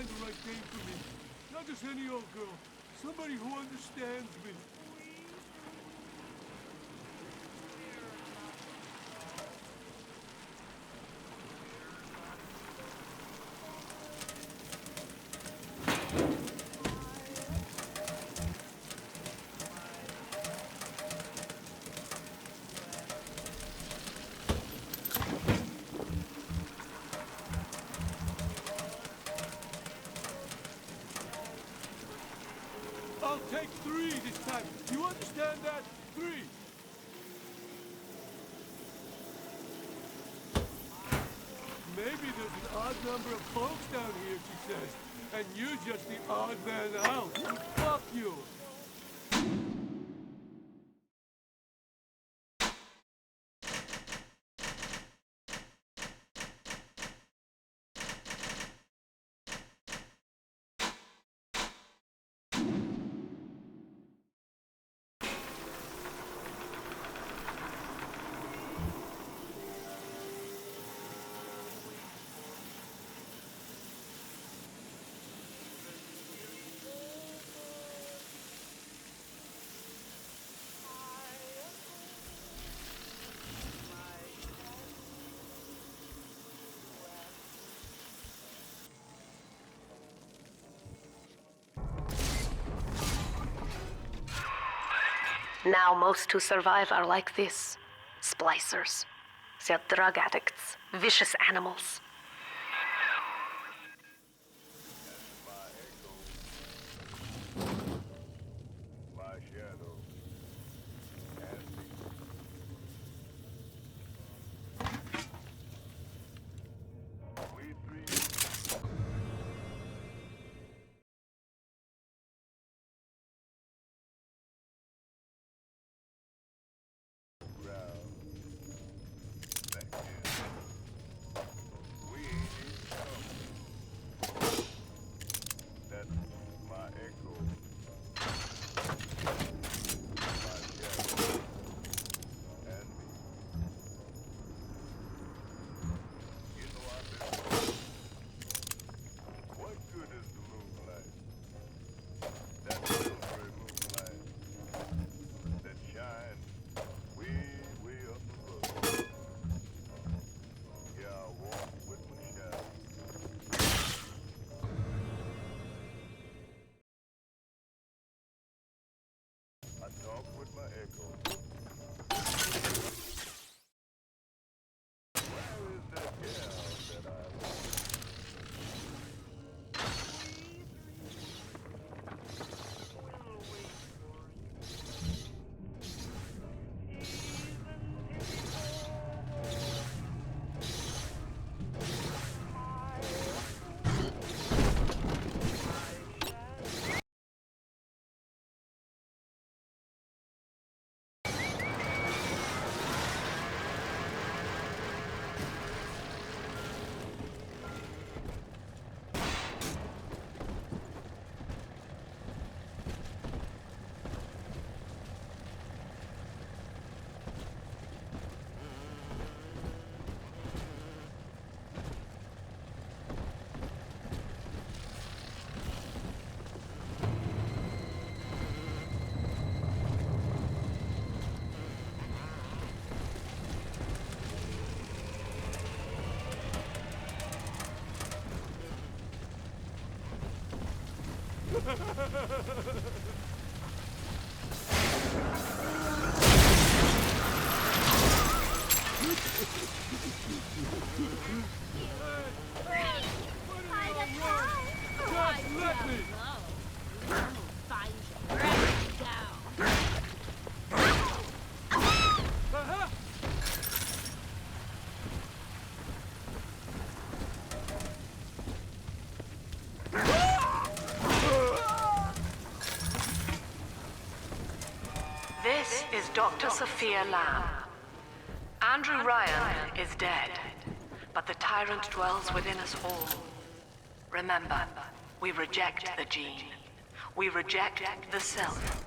find the right dame for me. Not just any old girl. Somebody who understands me. I'll take 3 this time. You understand that? 3. Maybe there's an odd number of folks down here, she says. And you're just the odd man out. Fuck you. Now most who survive are like this. Splicers. They're drug addicts. Vicious animals. My shadow. We three. Talk with my echo. Where is that gal that I want? This is Dr. Sophia Lamb. Andrew Ryan is dead, but the tyrant dwells within us all. Remember, we reject the gene. We reject the self.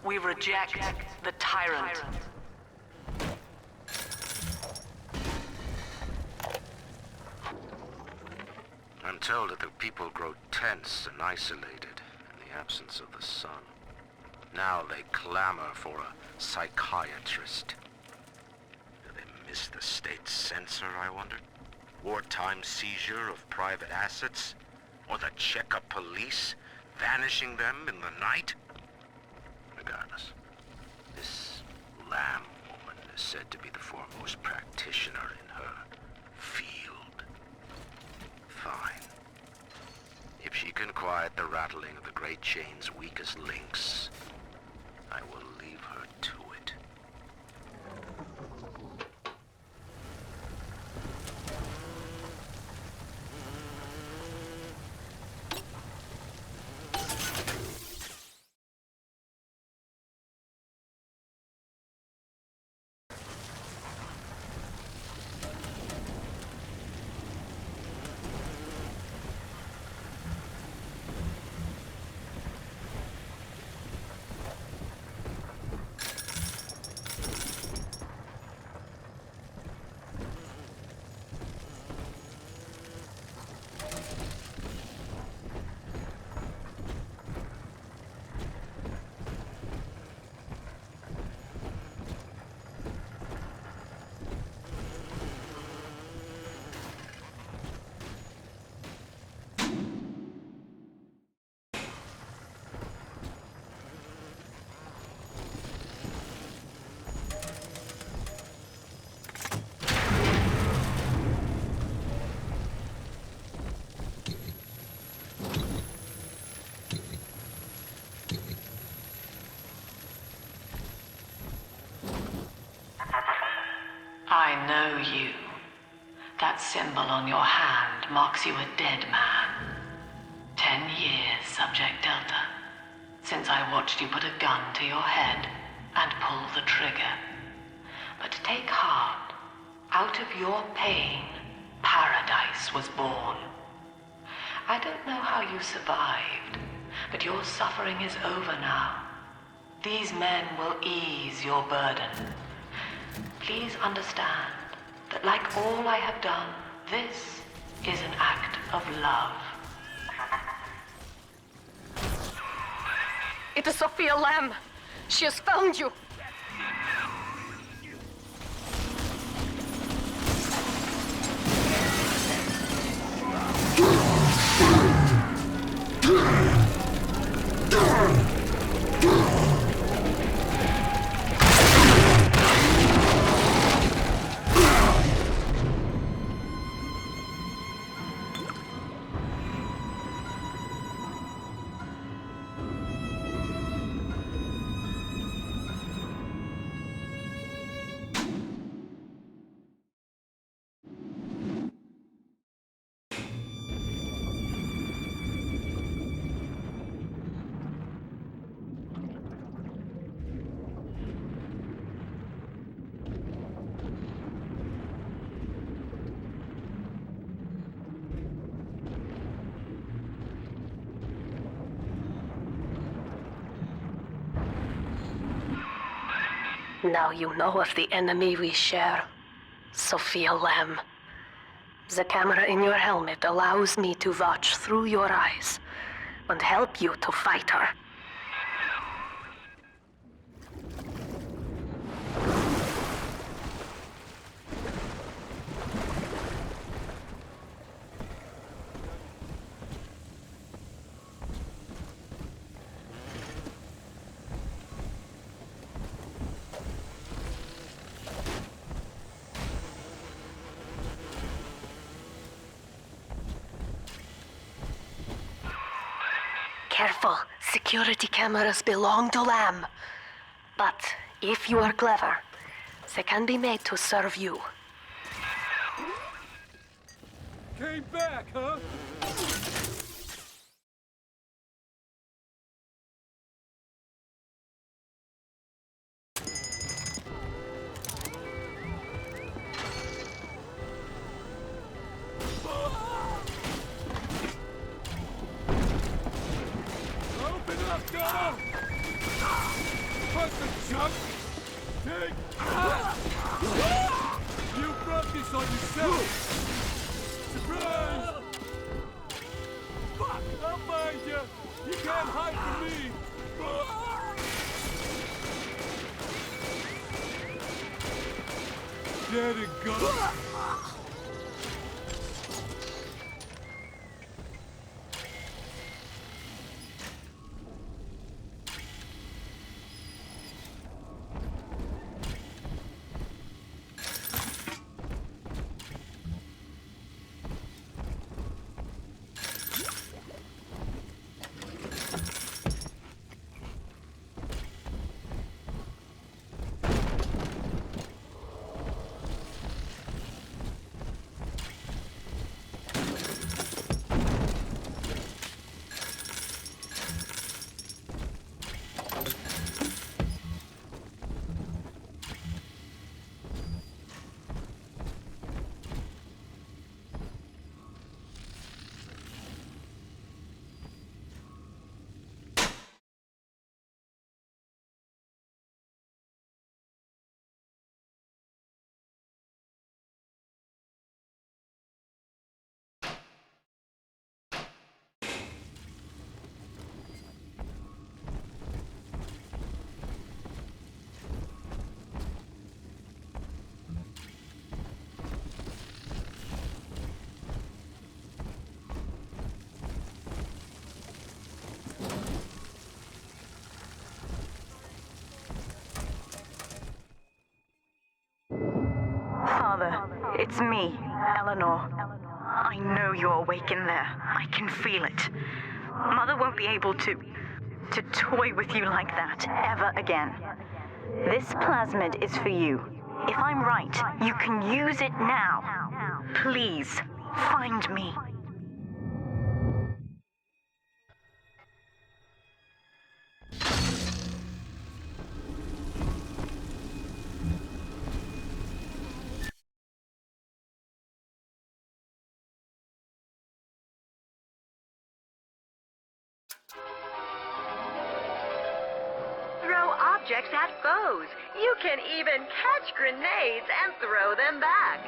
We reject the tyrant. I'm told that the people grow tense and isolated in the absence of the sun. Now they clamor for a psychiatrist. Do they miss the state censor, I wonder? Wartime seizure of private assets? Or the checkup police vanishing them in the night? Regardless, this Lamb woman is said to be the foremost practitioner in her field. Fine. If she can quiet the rattling of the Great Chain's weakest links, I will leave her to it. I know you. That symbol on your hand marks you a dead man. 10 years, Subject Delta, since I watched you put a gun to your head and pull the trigger. But take heart. Out of your pain, paradise was born. I don't know how you survived, but your suffering is over now. These men will ease your burden. Please understand that like all I have done, this is an act of love. It is Sophia Lamb. She has found you. Now you know of the enemy we share, Sophia Lamb. The camera in your helmet allows me to watch through your eyes and help you to fight her. Careful, security cameras belong to Lamb. But if you are clever, they can be made to serve you. Came back, huh? Open up, Donna! Put the junk! Take that! You brought this on yourself! Surprise! find you. You can't hide from me. Dead and gone. Father, it's me, Eleanor. I know you're awake in there. I can feel it. Mother won't be able to toy with you like that ever again. This plasmid is for you. If I'm right, you can use it now. Please, find me. Throw objects at foes. You can even catch grenades and throw them back.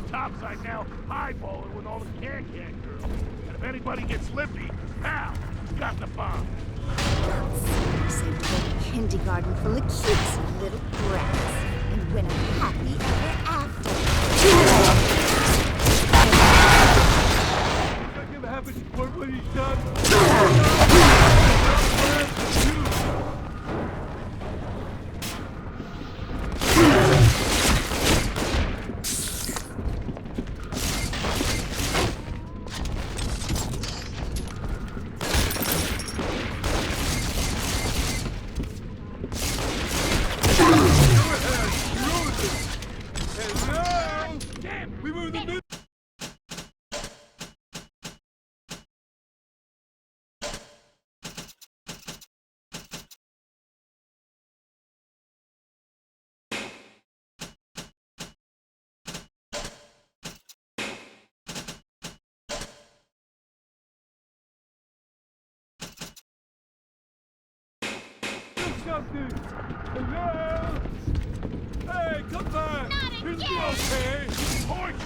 Topside now, highballing with all the can-can girls. And if anybody gets lippy, pal, he's got the bomb. Sent to a kindergarten full of cutesy little brats. And when I'm happy ever after. I give half a support what he's done. We were in the middle. Something. Hello? Hey, come back. Isn't it okay? Torch.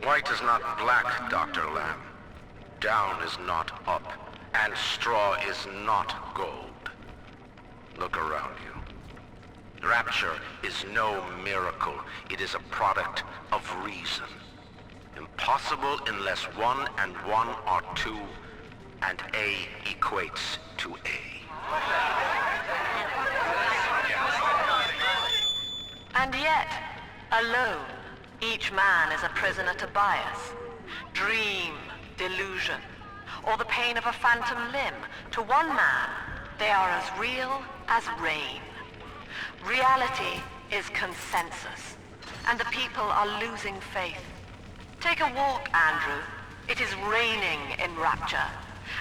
White is not black, Dr. Lamb. Down is not up, and straw is not gold. Look around you. Rapture is no miracle. It is a product of reason. Impossible unless 1 and 1 are 2, and A equates to A. And yet, alone, each man is a prisoner to bias, dream, delusion, or the pain of a phantom limb. To one man, they are as real as rain. Reality is consensus, and the people are losing faith. Take a walk, Andrew. It is raining in Rapture,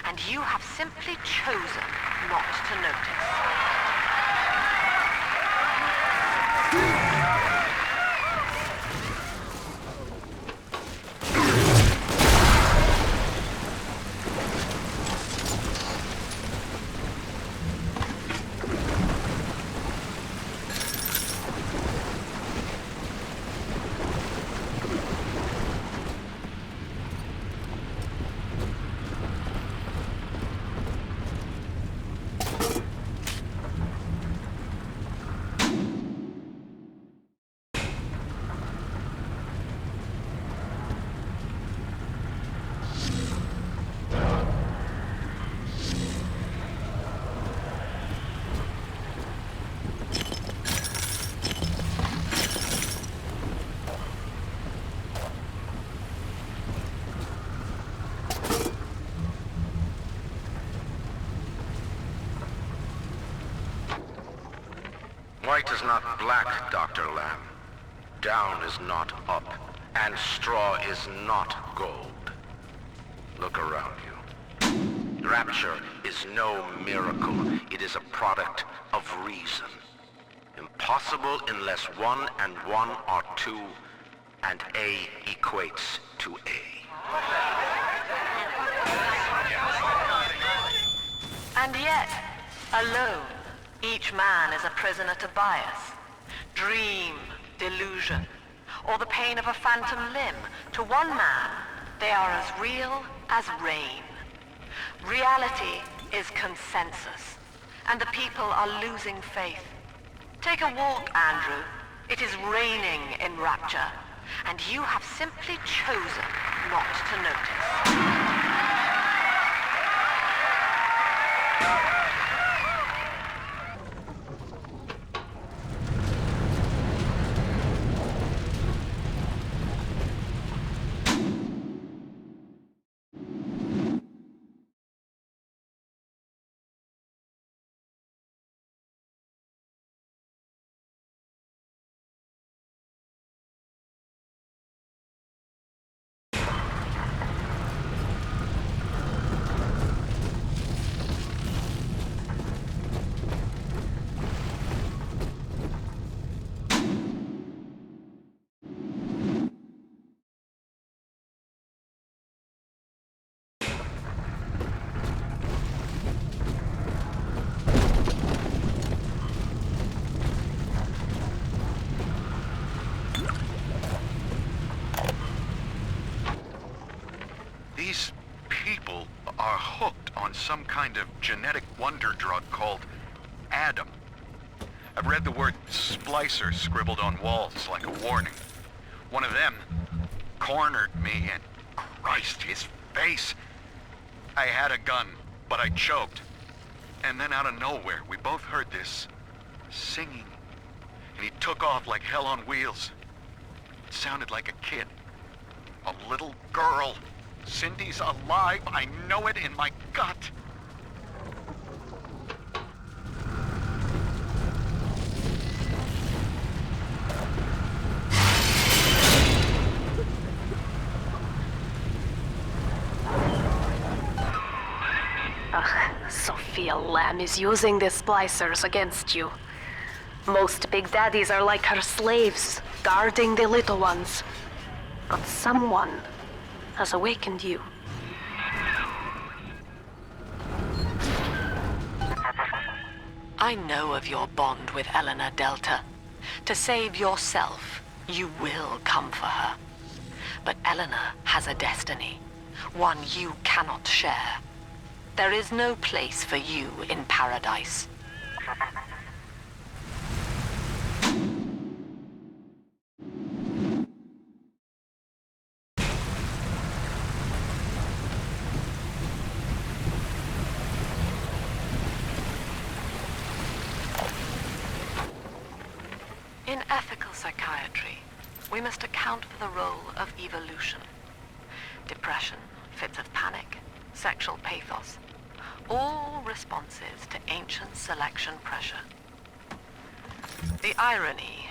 and you have simply chosen not to notice. White is not black, Dr. Lamb. Down is not up, and straw is not gold. Look around you. Rapture is no miracle. It is a product of reason. Impossible unless 1 and 1 are 2, and A equates to A. And yet, alone, each man is a prisoner to bias, dream, delusion, or the pain of a phantom limb. To one man, they are as real as rain. Reality is consensus, and the people are losing faith. Take a walk, Andrew. It is raining in Rapture, and you have simply chosen not to notice. These people are hooked on some kind of genetic wonder drug called Adam. I've read the word splicer scribbled on walls like a warning. One of them cornered me and Christ, his face. I had a gun, but I choked. And then out of nowhere, we both heard this singing. And he took off like hell on wheels. It sounded like a kid. A little girl. Cindy's alive. I know it in my gut. Sophia Lamb is using the splicers against you. Most big daddies are like her slaves, guarding the little ones. But someone has awakened you. I know of your bond with Eleanor Delta. To save yourself, you will come for her. But Eleanor has a destiny, one you cannot share. There is no place for you in paradise. In ethical psychiatry, we must account for the role of evolution. Depression, fits of panic, sexual pathos, all responses to ancient selection pressure. The irony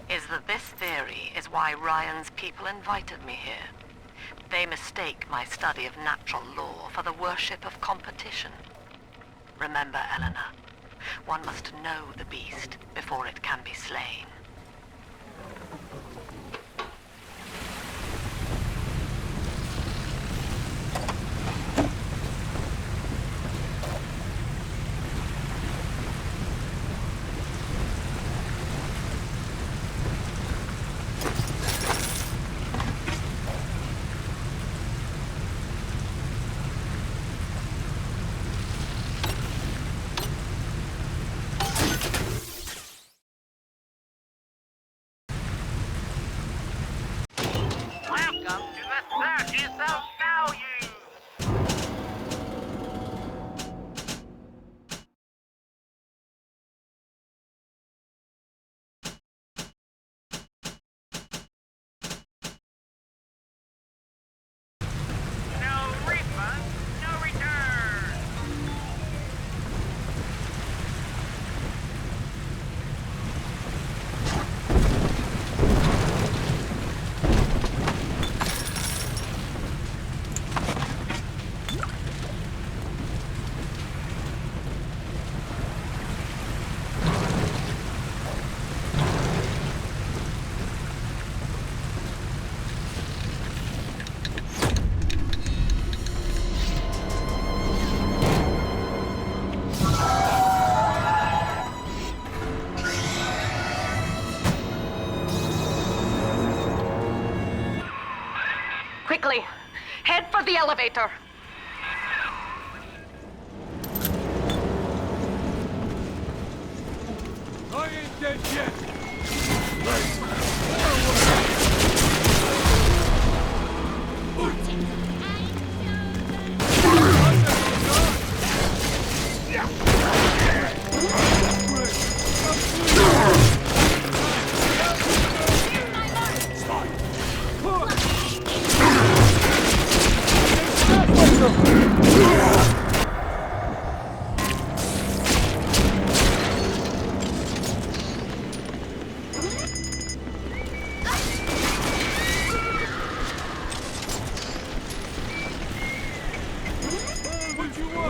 is that this theory is why Ryan's people invited me here. They mistake my study of natural law for the worship of competition. Remember, Eleanor, one must know the beast before it can be slain. Welcome to the Circus of Value! No refund, no return! Quickly, head for the elevator. I ain't dead yet. What you want?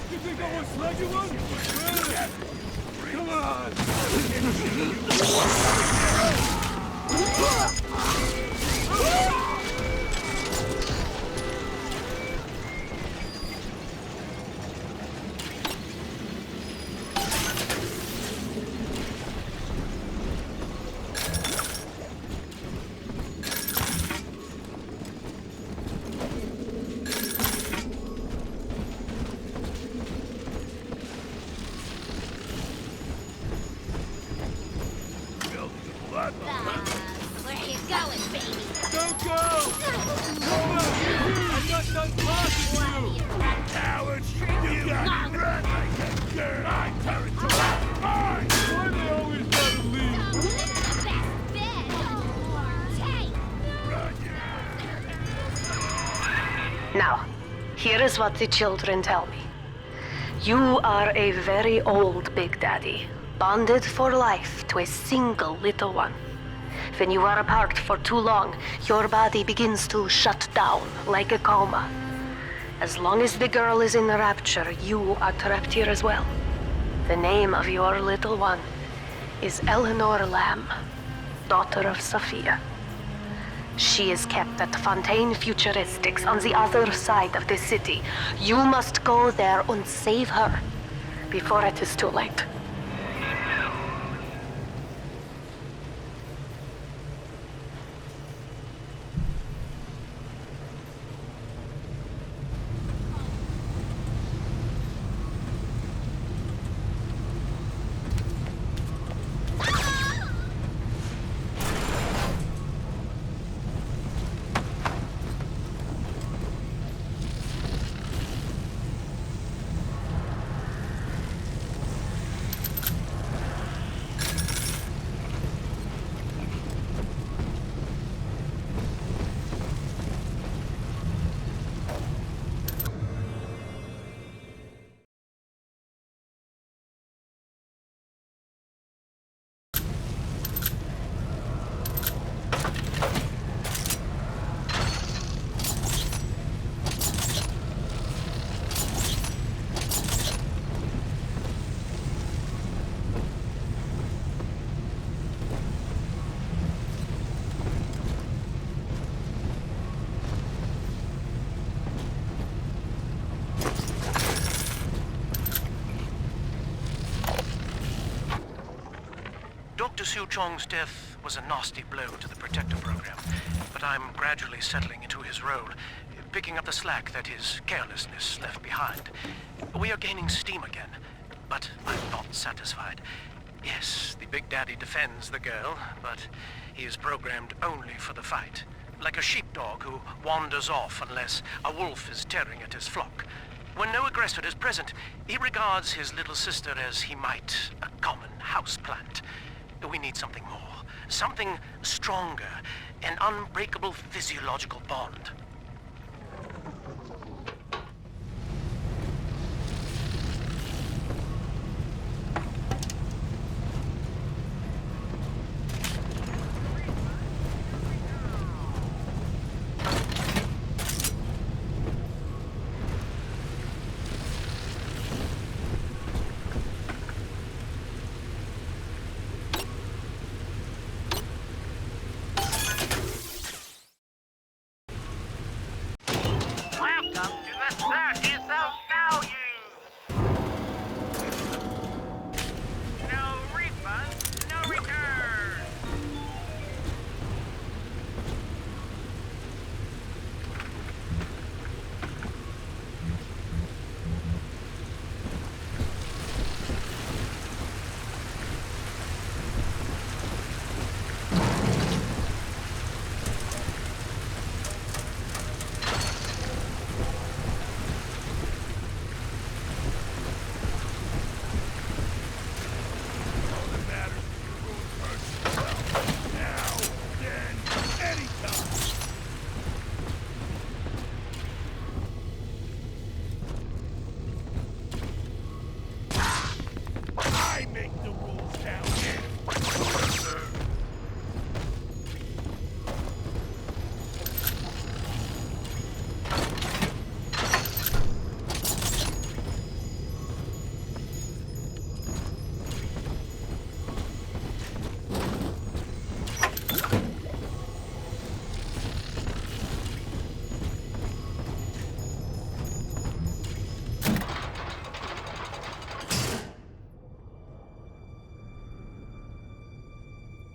You think I want to slug you one? Come Where you going, baby? Don't go Here's what the children tell me. You are a very old Big Daddy, bonded for life to a single little one. When you are apart for too long, your body begins to shut down like a coma. As long as the girl is in rapture, you are trapped here as well. The name of your little one is Eleanor Lamb, daughter of Sophia. She is kept at Fontaine Futuristics on the other side of the city. You must go there and save her before it is too late. Dr. Su Chong's death was a nasty blow to the Protector program, but I'm gradually settling into his role, picking up the slack that his carelessness left behind. We are gaining steam again, but I'm not satisfied. Yes, the Big Daddy defends the girl, but he is programmed only for the fight, like a sheepdog who wanders off unless a wolf is tearing at his flock. When no aggressor is present, he regards his little sister as he might a common houseplant. We need something more, something stronger, an unbreakable physiological bond.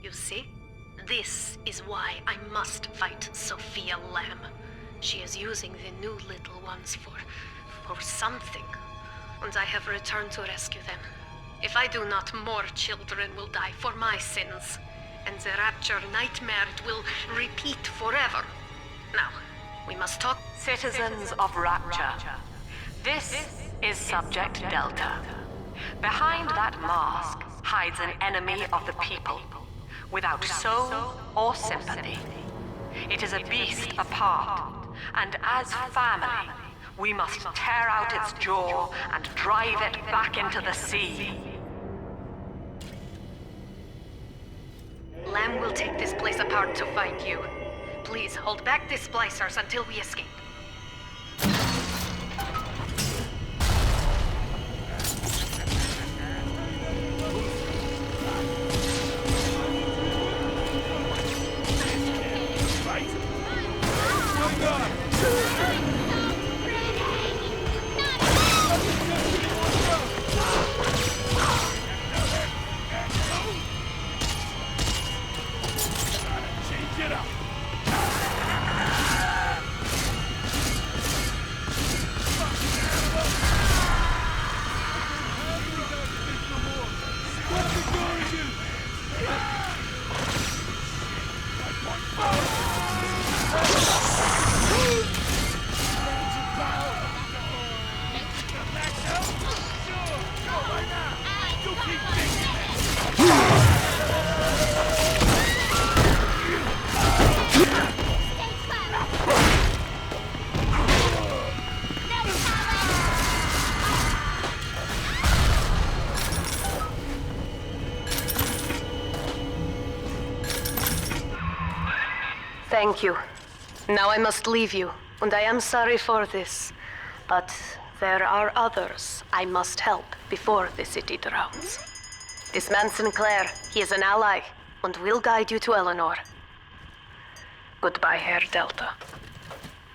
You see? This is why I must fight Sophia Lamb. She is using the new little ones for something. And I have returned to rescue them. If I do not, more children will die for my sins. And the Rapture nightmare will repeat forever. Now, we must talk. Citizens of Rapture, this is Subject Delta. Behind that mask hides an enemy of the people, without soul or sympathy. It is a beast apart, and as family, We must tear out its jaw and drive it back into the sea. Lamb will take this place apart to find you. Please, hold back the splicers until we escape. Thank you. Now I must leave you, and I am sorry for this. But there are others I must help before the city drowns. This man Sinclair, he is an ally, and will guide you to Eleanor. Goodbye, Herr Delta.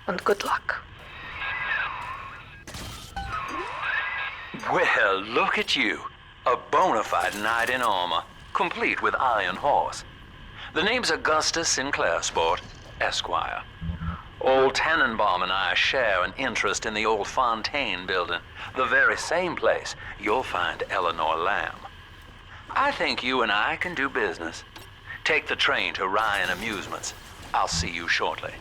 And good luck. Well, look at you. A bona fide knight in armor, complete with iron horse. The name's Augustus Sinclair, Sport, Esquire. Old Tannenbaum and I share an interest in the old Fontaine building, the very same place you'll find Eleanor Lamb. I think you and I can do business. Take the train to Ryan Amusements. I'll see you shortly.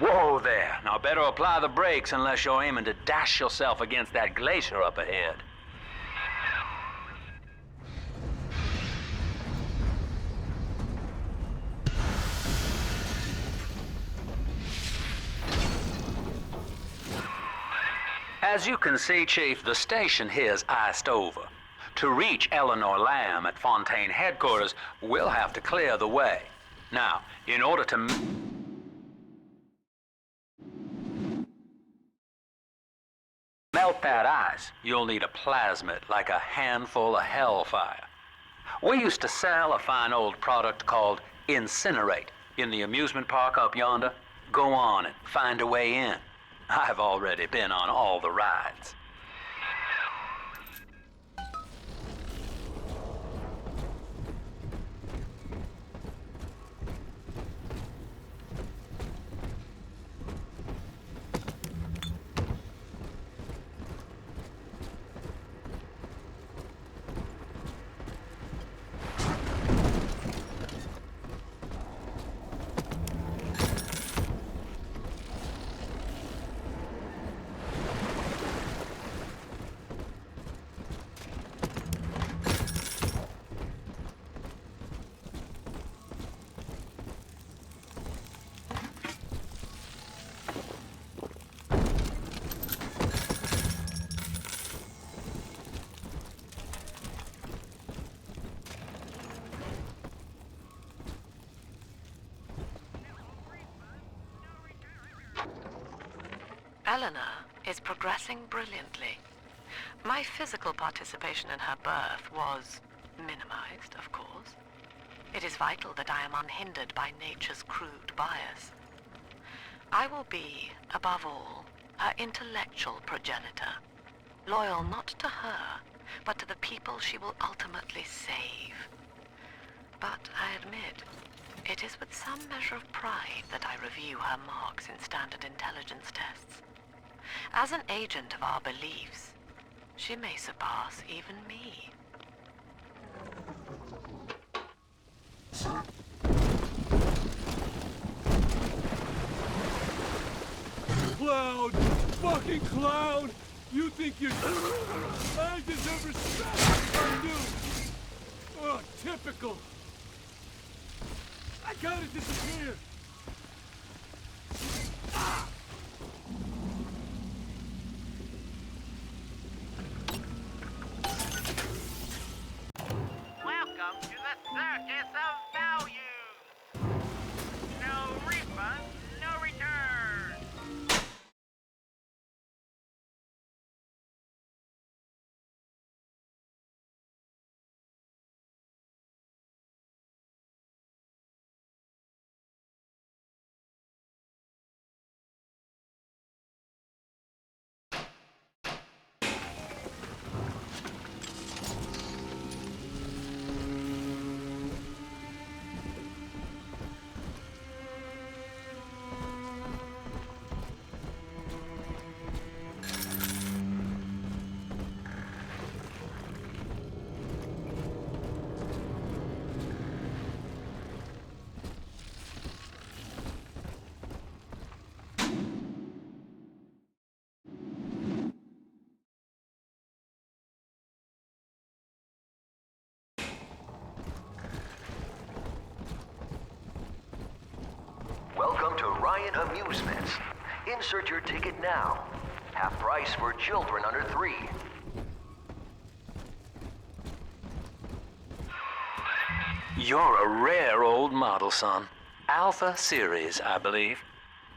Whoa there. Now better apply the brakes unless you're aiming to dash yourself against that glacier up ahead. As you can see, Chief, the station here's iced over. To reach Eleanor Lamb at Fontaine headquarters, we'll have to clear the way. Now, in order to melt that ice, you'll need a plasmid like a handful of hellfire. We used to sell a fine old product called Incinerate, In the amusement park up yonder? Go on and find a way in. I've already been on all the rides. Eleanor is progressing brilliantly. My physical participation in her birth was minimized, of course. It is vital that I am unhindered by nature's crude bias. I will be, above all, her intellectual progenitor, loyal not to her, but to the people she will ultimately save. But I admit, it is with some measure of pride that I review her marks in standard intelligence tests. As an agent of our beliefs, she may surpass even me. Cloud! Fucking Cloud! You think you're... I deserve respect! I do! Oh, typical! I gotta disappear! Ah! Welcome to the circus of value! No refund, no return! Welcome to Ryan Amusements. Insert your ticket now. Half price for children under 3. You're a rare old model, son. Alpha series, I believe.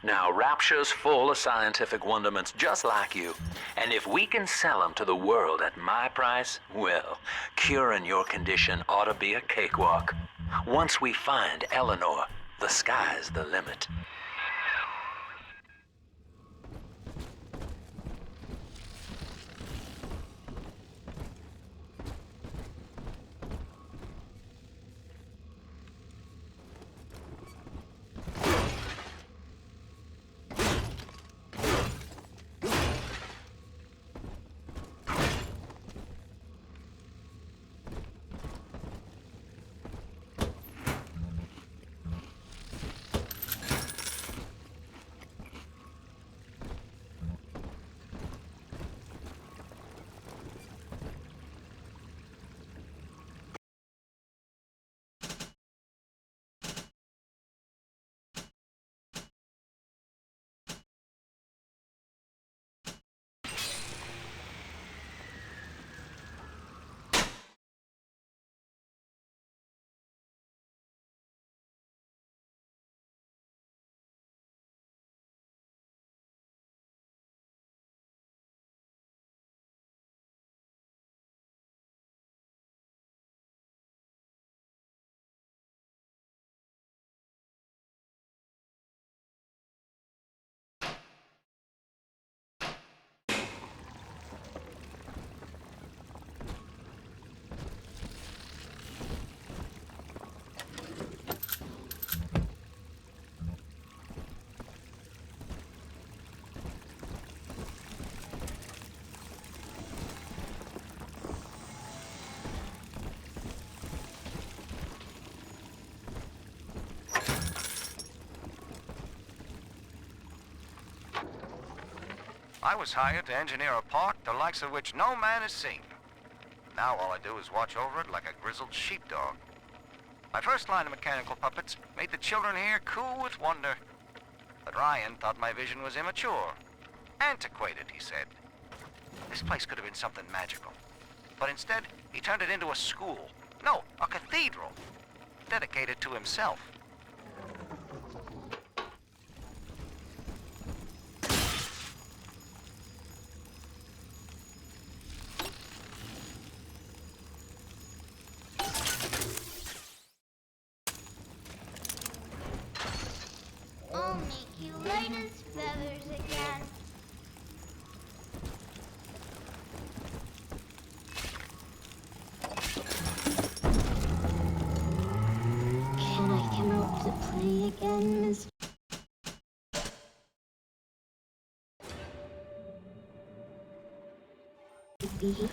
Now, Rapture's full of scientific wonderments just like you. And if we can sell them to the world at my price, well, curing your condition ought to be a cakewalk. Once we find Eleanor, the sky's the limit. I was hired to engineer a park the likes of which no man has seen. Now all I do is watch over it like a grizzled sheepdog. My first line of mechanical puppets made the children here cool with wonder. But Ryan thought my vision was immature. Antiquated, he said. This place could have been something magical. But instead, he turned it into a school. No, a cathedral. Dedicated to himself. I'll make you light as feathers again. Can I come out to play again, Miss? B?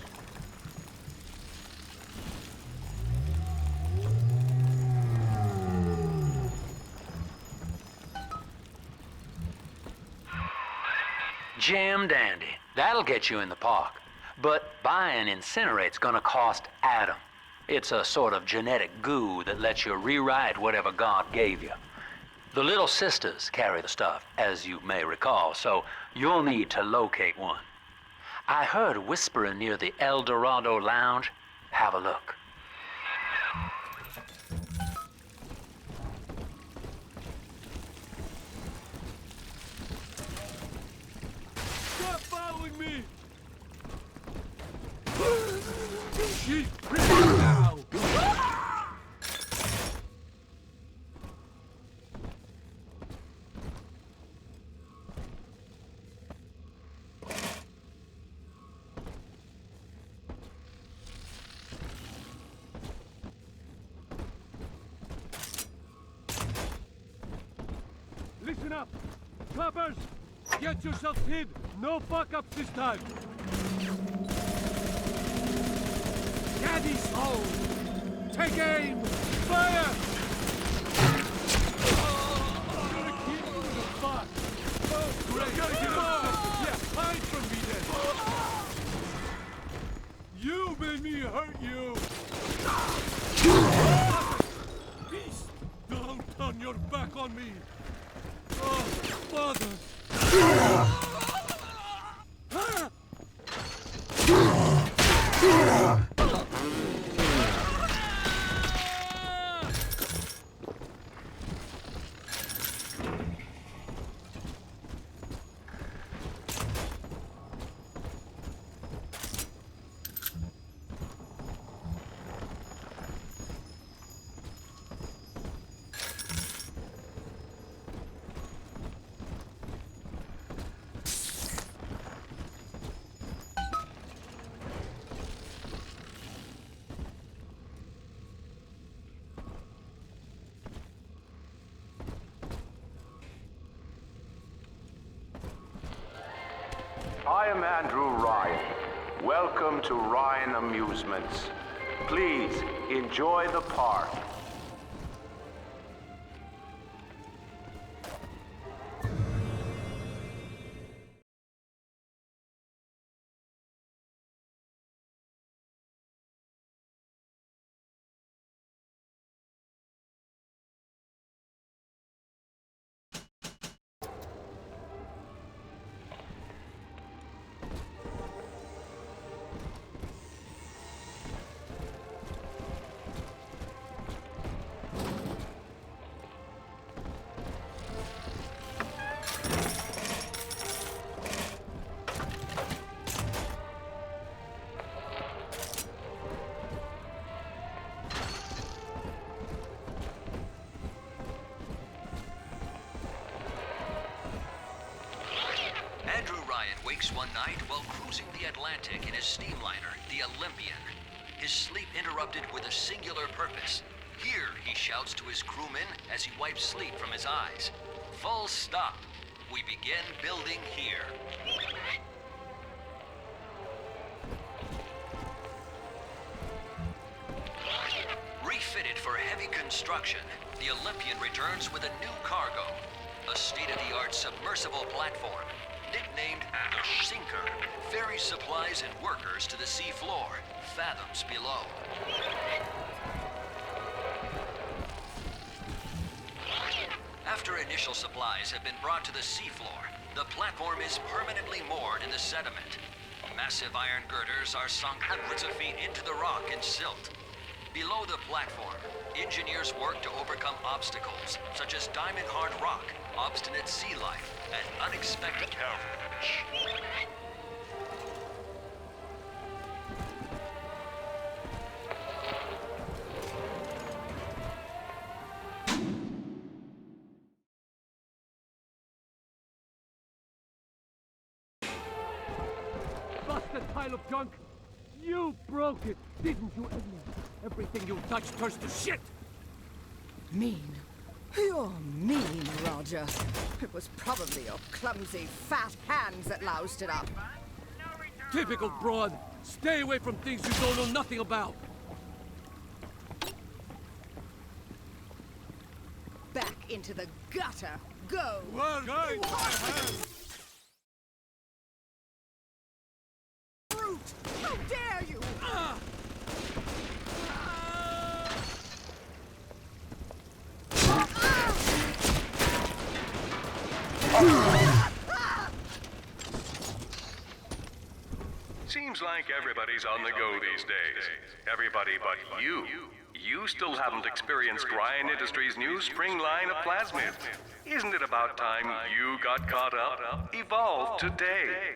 Jam dandy. That'll get you in the park. But buying Incinerate's gonna cost Adam. It's a sort of genetic goo that lets you rewrite whatever God gave you. The Little Sisters carry the stuff, as you may recall, so you'll need to locate one. I heard whispering near the El Dorado Lounge. Have a look. Stop following me! She's pretty now! Listen up! Coppers! Get yourselves hid! No fuck-ups this time! Daddy's home! Take aim! Fire! I'm gonna keep you in the box! Oh, great! Gotta get up! Yeah, hide from me then! You made me hurt you! Beast! Don't turn your back on me! Oh, Father! I am Andrew Ryan. Welcome to Ryan Amusements. Please, enjoy the park. Andrew Ryan wakes one night while cruising the Atlantic in his steamliner, the Olympian. His sleep interrupted with a singular purpose. Here, he shouts to his crewmen as he wipes sleep from his eyes. Full stop. We begin building here. Refitted for heavy construction, the Olympian returns with a new cargo. A state-of-the-art submersible platform, nicknamed the carries supplies and workers to the sea floor, fathoms below. After initial supplies have been brought to the seafloor, the platform is permanently moored in the sediment. Massive iron girders are sunk hundreds of feet into the rock and silt. Below the platform, engineers work to overcome obstacles such as diamond-hard rock, obstinate sea life, and unexpected help. Busted pile of junk! You broke it, didn't you, Edmund? Everything you touch turns to shit! Mean? You're mean, Roger. It was probably your clumsy, fat hands that loused it up. Typical broad! Stay away from things you don't know nothing about! Back into the gutter. Go! Well, guys! Brute! How dare you! Seems like everybody's on the go these days. Everybody but you. You still haven't experienced Ryan Industries' new spring line of plasmids. Isn't it about time you got caught up? Evolve today.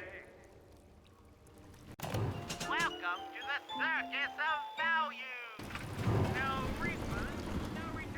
Welcome to the circus of value. No refunds, no returns.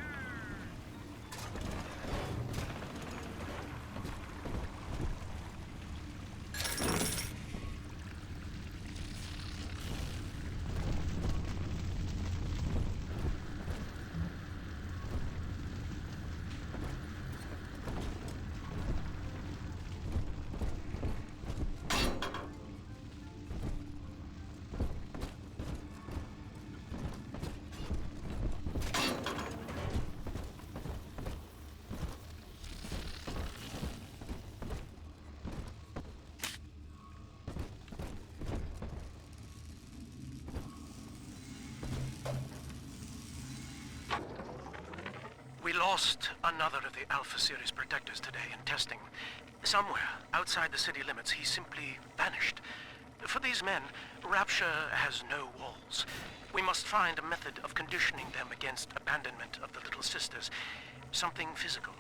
We lost another of the Alpha Series protectors today in testing. Somewhere outside the city limits, he simply vanished. For these men, Rapture has no walls. We must find a method of conditioning them against abandonment of the Little Sisters. Something physical,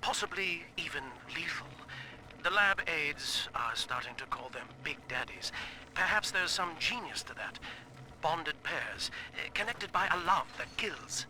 possibly even lethal. The lab aides are starting to call them Big Daddies. Perhaps there's some genius to that. Bonded pairs, connected by a love that kills.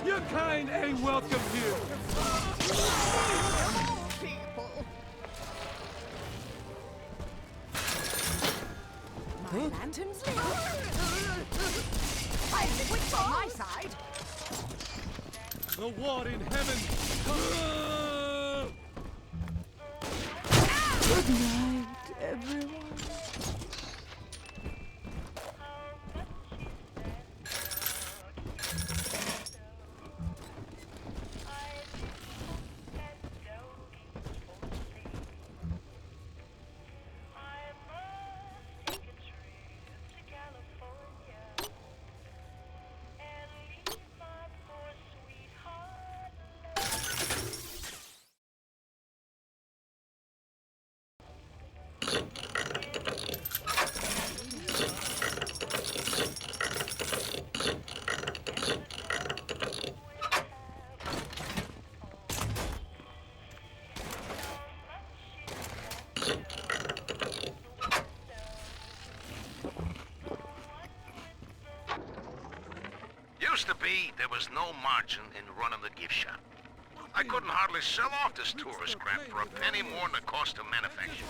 Your kind ain't welcome here! People! My lanterns lit! I have the witch on my side! The war in heaven! Good night, everyone. me, there was no margin in running the gift shop. I couldn't hardly sell off this tourist crap for a penny more than the cost of manufacture.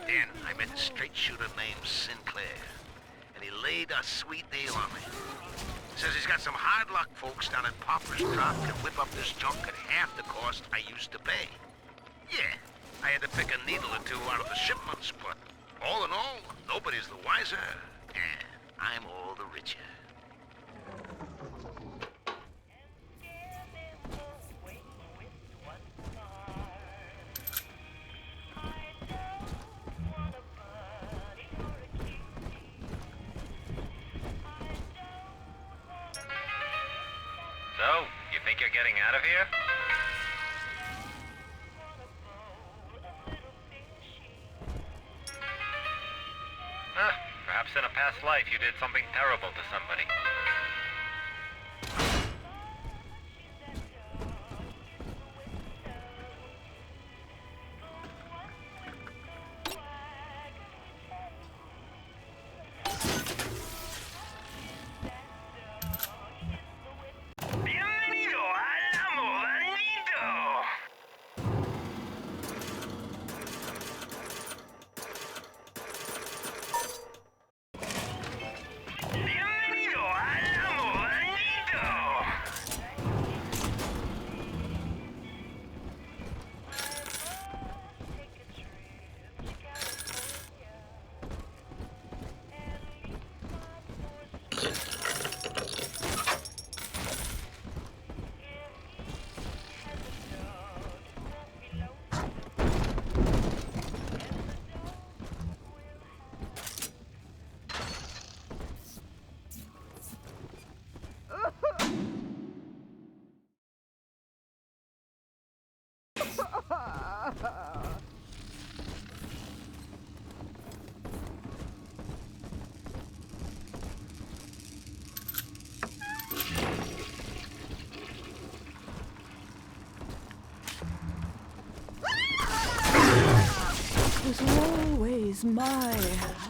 Then I met a straight shooter named Sinclair, and he laid a sweet deal on me. Says he's got some hard luck folks down at Popper's Drop can whip up this junk at half the cost I used to pay. Yeah, I had to pick a needle or two out of the shipments, but all in all, nobody's the wiser, and I'm all the richer. So, you think you're getting out of here? Perhaps in a past life you did something terrible to somebody. It was always my house.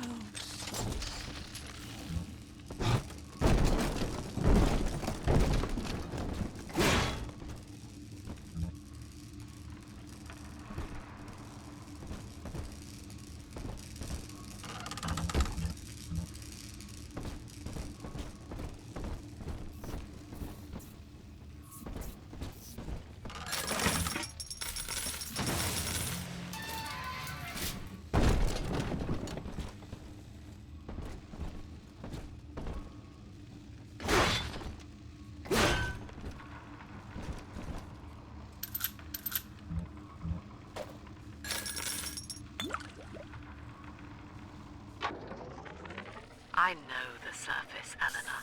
I know the surface, Eleanor.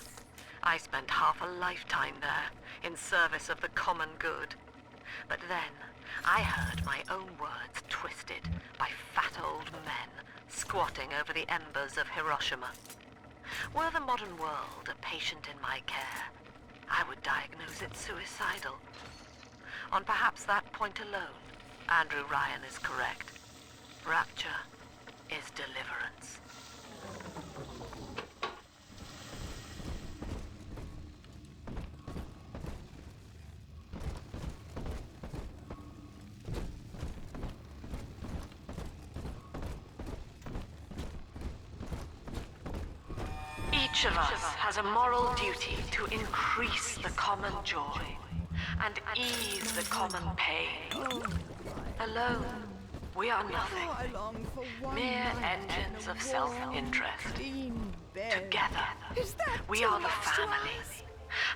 I spent half a lifetime there, in service of the common good. But then, I heard my own words twisted by fat old men squatting over the embers of Hiroshima. Were the modern world a patient in my care, I would diagnose it suicidal. On perhaps that point alone, Andrew Ryan is correct. Rapture is deliverance. Each of us has a moral duty to increase the common joy and ease the common pain. Alone, we are nothing, mere engines of self-interest. Together, we are the family,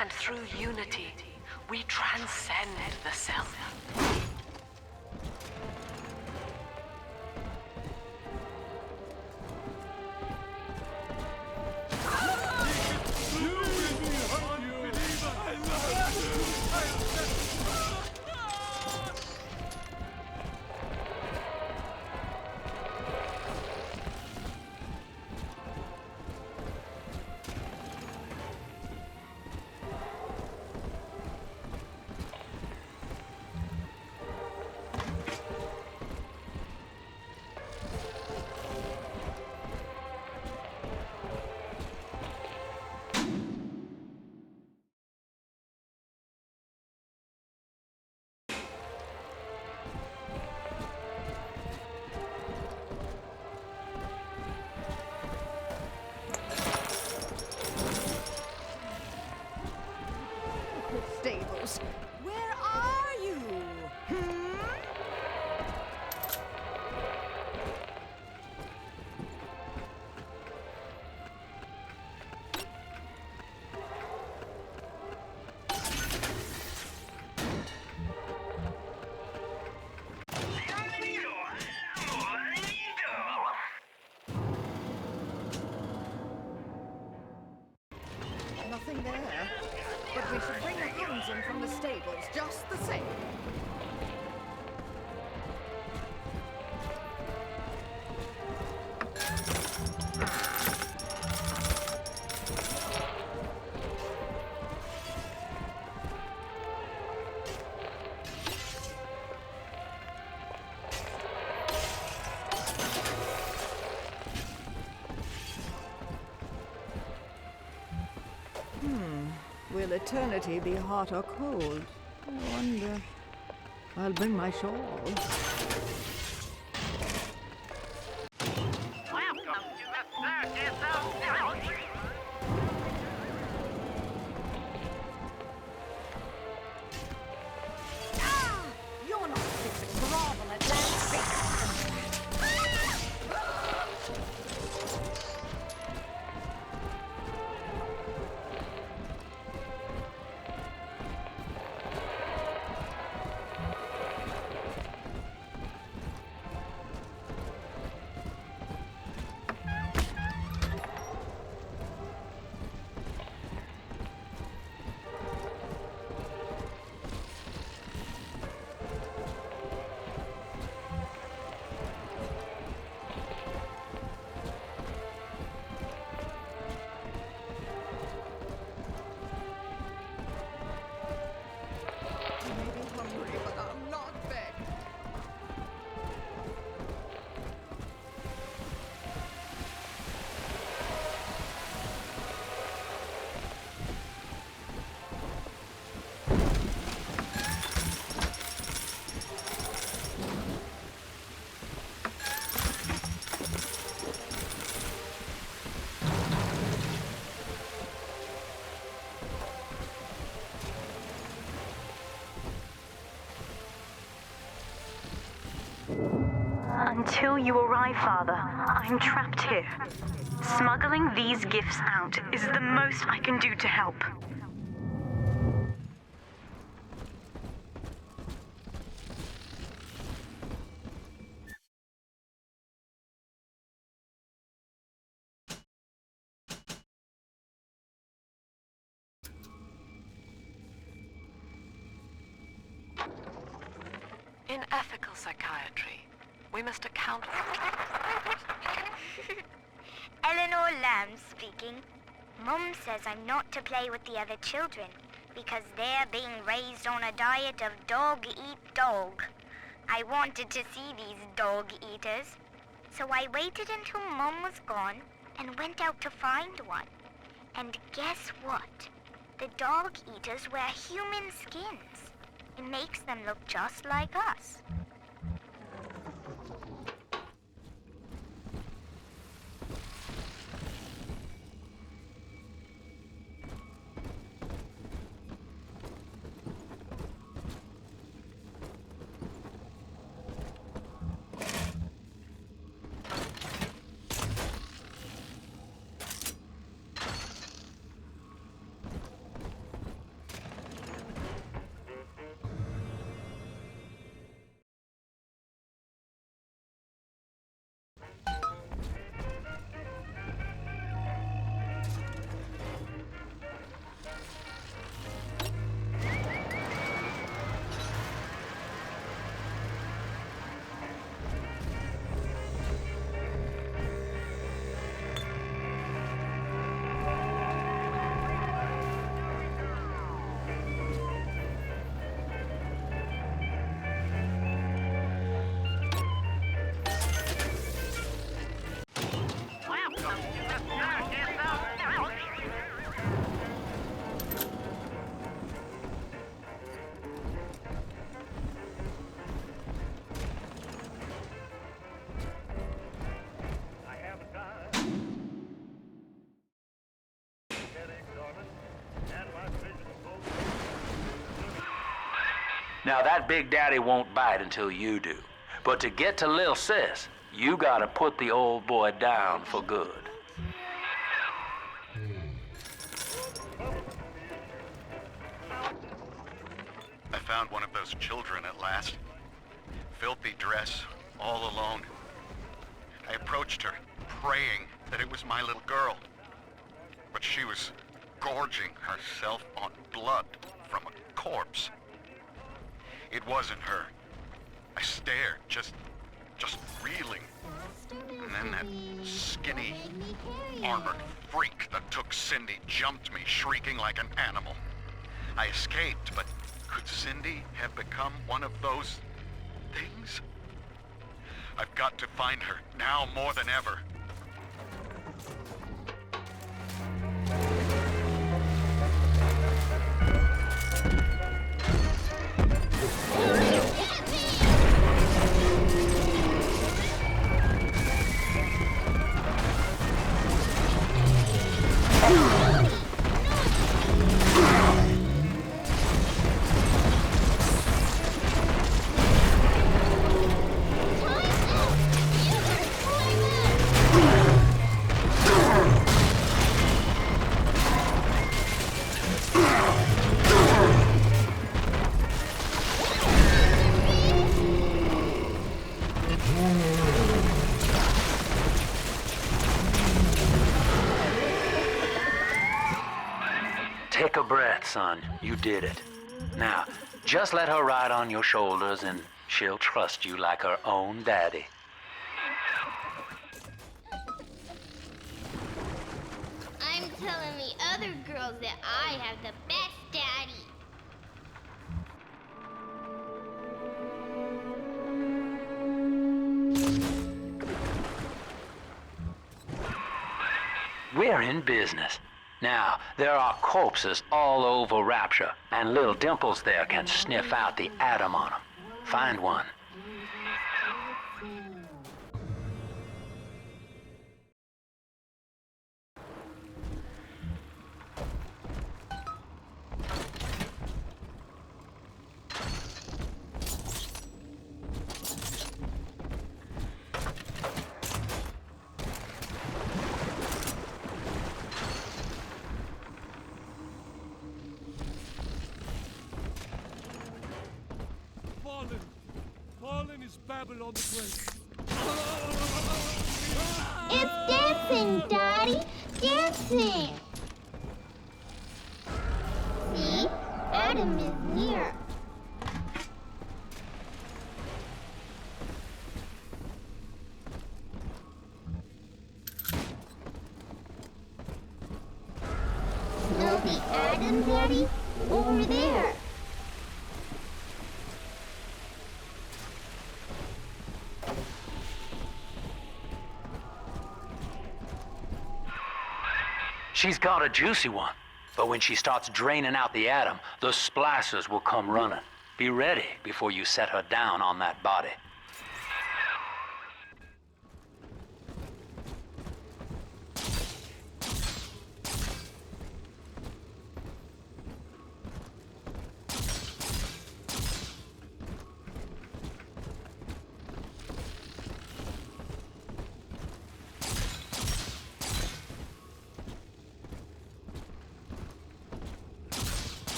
and through unity, we transcend the self. valuables just the same. Will eternity be hot or cold? I wonder. I'll bring my shawl. Welcome to the circus of value. You're not fit to grovel at that. Until you arrive, Father, I'm trapped here. Smuggling these gifts out is the most I can do to help. In ethical psychiatry, we must account for... Eleanor Lamb speaking. Mum says I'm not to play with the other children because they're being raised on a diet of dog-eat-dog. I wanted to see these dog-eaters, so I waited until Mum was gone and went out to find one. And guess what? The dog-eaters wear human skins. It makes them look just like us. Now that Big Daddy won't bite until you do. But to get to Lil Sis, you gotta put the old boy down for good. I found one of those children at last. Filthy dress, all alone. I approached her, praying that it was my little girl. But she was gorging herself on blood from a corpse. It wasn't her. I stared, just reeling. And then that skinny, armored freak that took Cindy jumped me, shrieking like an animal. I escaped, but could Cindy have become one of those things? I've got to find her, now more than ever. Take a breath, son. You did it. Now, just let her ride on your shoulders and she'll trust you like her own daddy. I'm telling the other girls that I have the best daddy. We're in business. Now, there are corpses all over Rapture, and little Dimples there can sniff out the atom on them. Find one. Fallen is Babylon the Great. It's dancing, Daddy! Dancing! See? Adam is near. Smell the Adam, Daddy? Over there. She's got a juicy one, but when she starts draining out the atom, the splicers will come running. Be ready before you set her down on that body.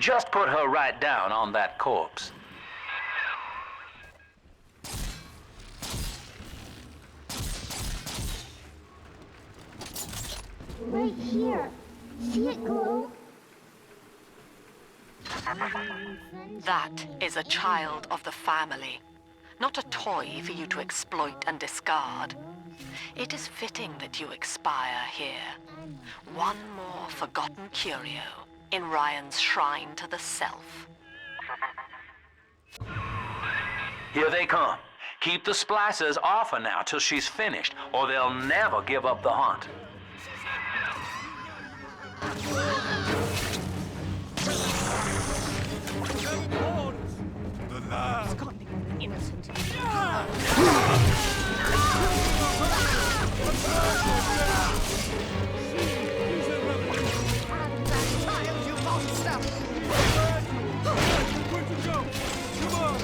Just put her right down on that corpse. Right here. See it glow? That is a child of the family, not a toy for you to exploit and discard. It is fitting that you expire here. One more forgotten curio in Ryan's shrine to the self. Here they come. Keep the splicers off her now till she's finished, or they'll never give up the hunt. The It's got to be innocent. Child, you monster! Where'd you go? Come on!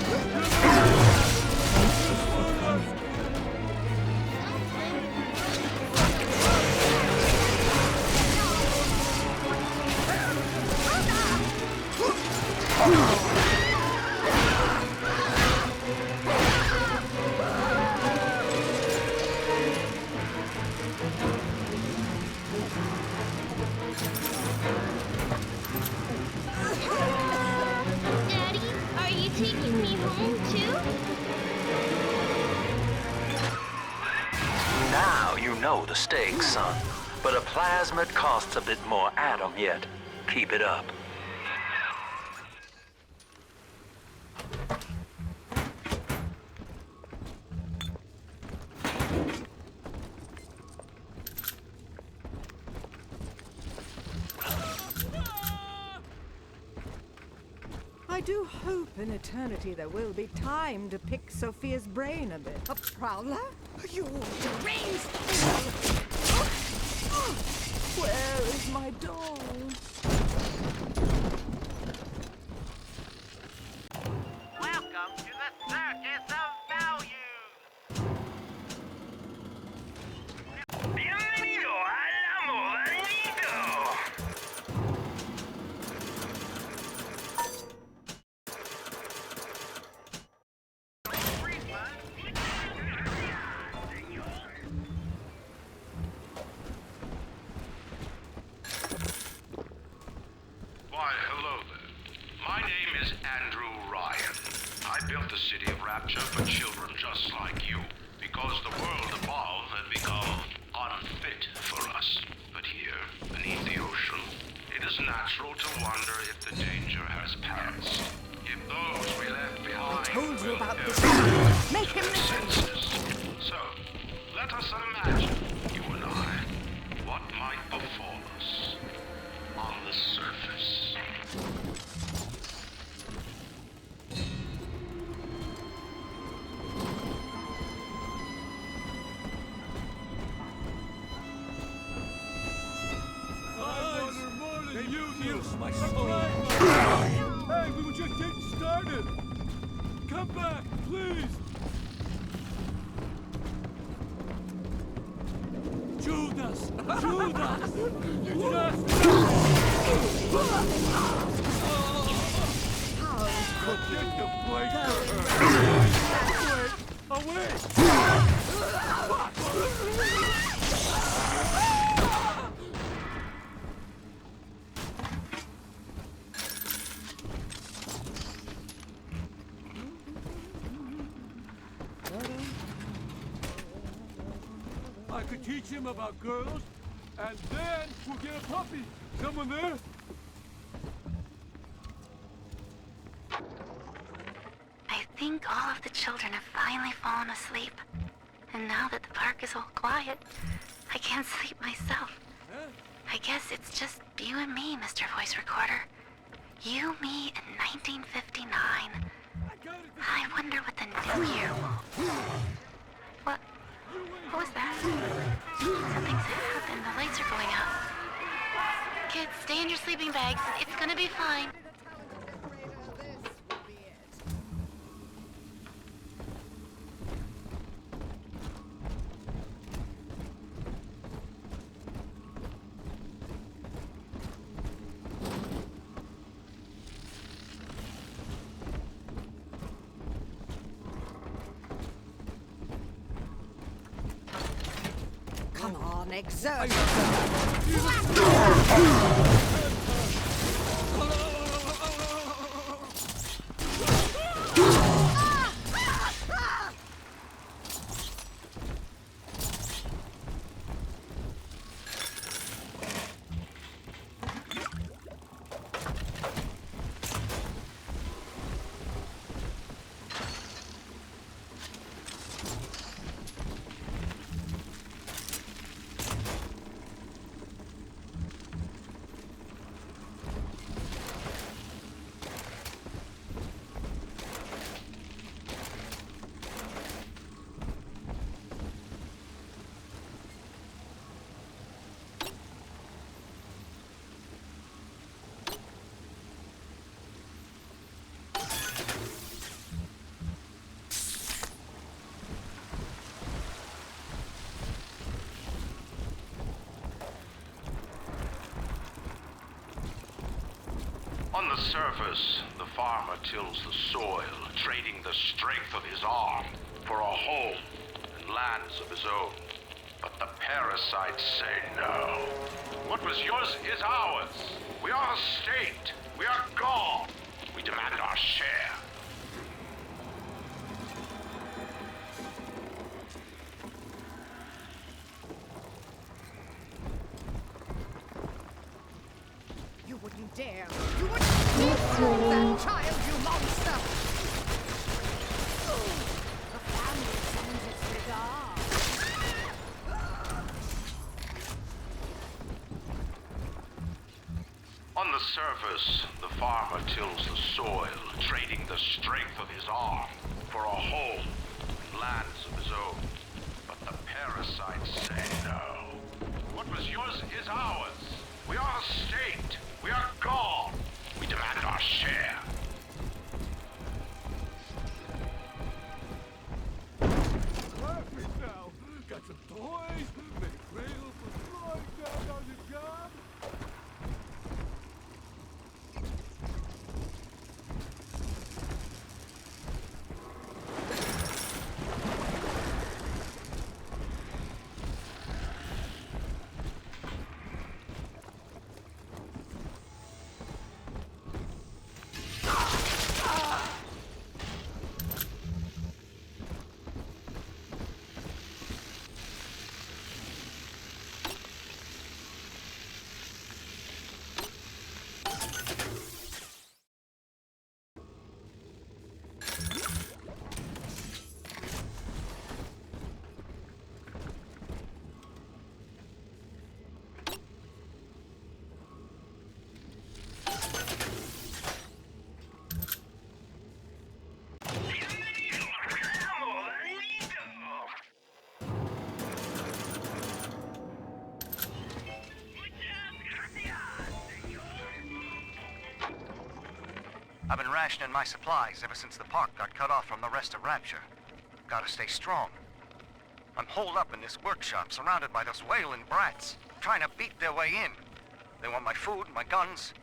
know the stakes, son. But a plasmid costs a bit more atom yet. Keep it up. I do hope in eternity there will be time to pick Sophia's brain a bit. A prowler? You deranged fool! Where is my doll? Welcome to the Circus of Values! Bienvenido al Amorito! Why, hello there. My name is Andrew Ryan. I built the city of Rapture for children just like you, because the world above had become unfit for us. But here, beneath the ocean, it is natural to wonder if the danger has passed. If those we left behind Told you will about ever this. return Make to him their listen. senses. So, let us imagine, you and I, what might befall us on the surface. I wonder more than you do. My soul. Hey, we were just getting started. Come back, please. Judas! Judas! Just get the blade for her. Away! I could teach him about girls, and then we'll get a puppy. Someone there? I think all of the children have finally fallen asleep. And now that the park is all quiet, I can't sleep myself. Huh? I guess it's just you and me, Mr. Voice Recorder. You, me, in 1959. I wonder what the new year will... What was that? Something's happened. The lights are going out. Kids, stay in your sleeping bags. It's gonna be fine. Come on, exert On the surface, the farmer tills the soil, trading the strength of his arm for a home and lands of his own. But the parasites say no. What was yours is ours. We are the state. We are God. We demand our share. would you dare? You would kill that child, you monster! The family sends its regards. On the surface, the farmer tills the soil, trading the strength of his arm for a home and lands of his own. But the parasites say no. What was yours is ours. We are the state. We are God. We demand our share. Perfect now. Got some toys, made a cradle for flying down on the job. I've been rationing my supplies ever since the park got cut off from the rest of Rapture. Gotta stay strong. I'm holed up in this workshop, surrounded by those wailing brats, trying to beat their way in. They want my food, my guns.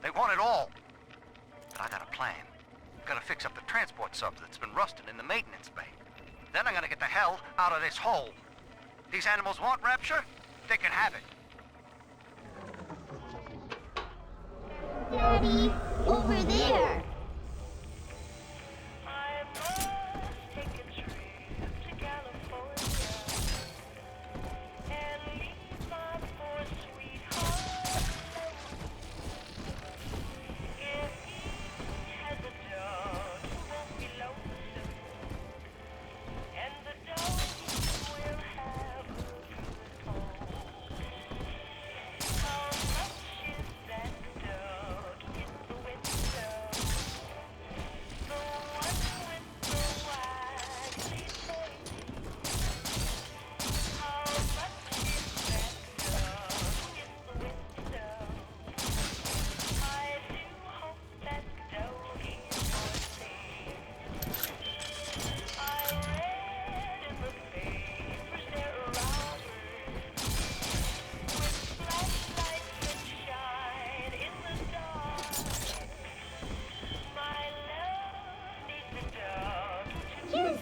They want it all. But I got a plan. Gotta fix up the transport sub that's been rusting in the maintenance bay. Then I'm gonna get the hell out of this hole. These animals want Rapture? They can have it. Daddy, over there.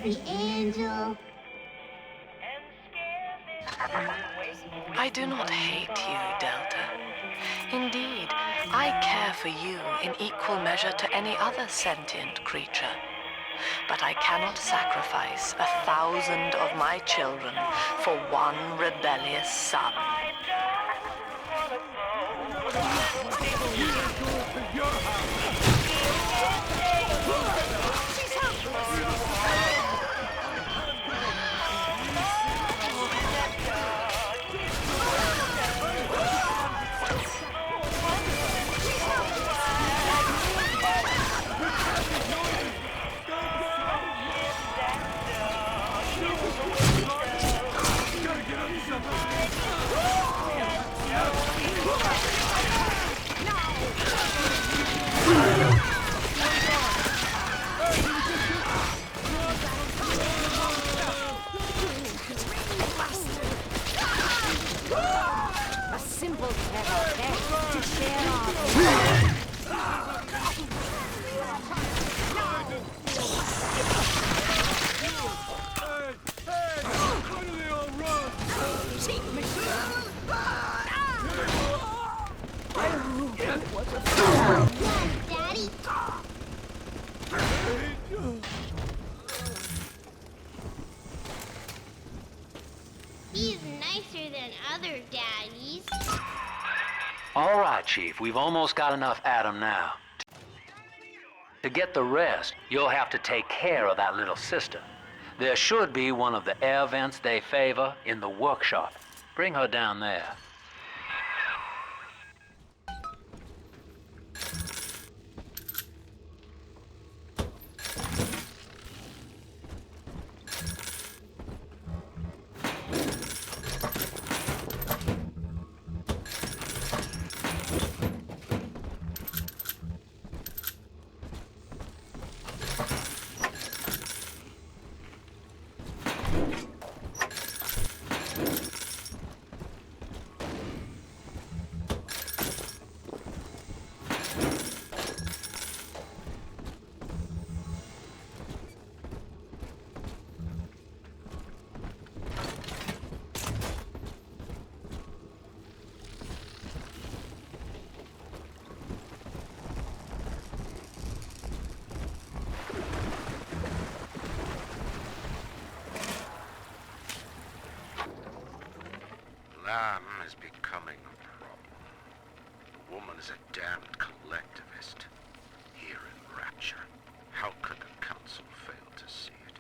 The angel. I do not hate you, Delta. Indeed, I care for you in equal measure to any other sentient creature. But I cannot sacrifice 1,000 of my children for one rebellious son. A simple terror to share our Daddy. He's nicer than other daddies. All right, Chief, we've almost got enough Adam now. To get the rest, you'll have to take care of that little sister. There should be one of the air vents they favor in the workshop. Bring her down there. Lamb is becoming a problem. The woman is a damned collectivist. Here in Rapture, how could the Council fail to see it?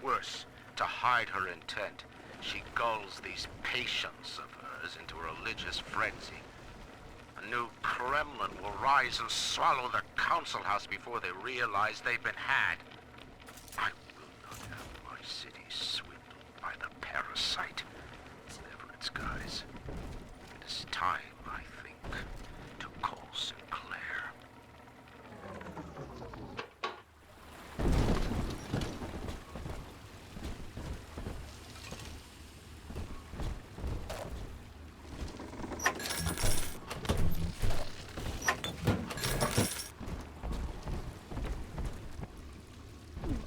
Worse, to hide her intent, she gulls these patients of hers into a religious frenzy. A new Kremlin will rise and swallow the Council House before they realize they've been had. I will not have my city swindled by the parasite. Its guys. It is time, I think, to call Sinclair.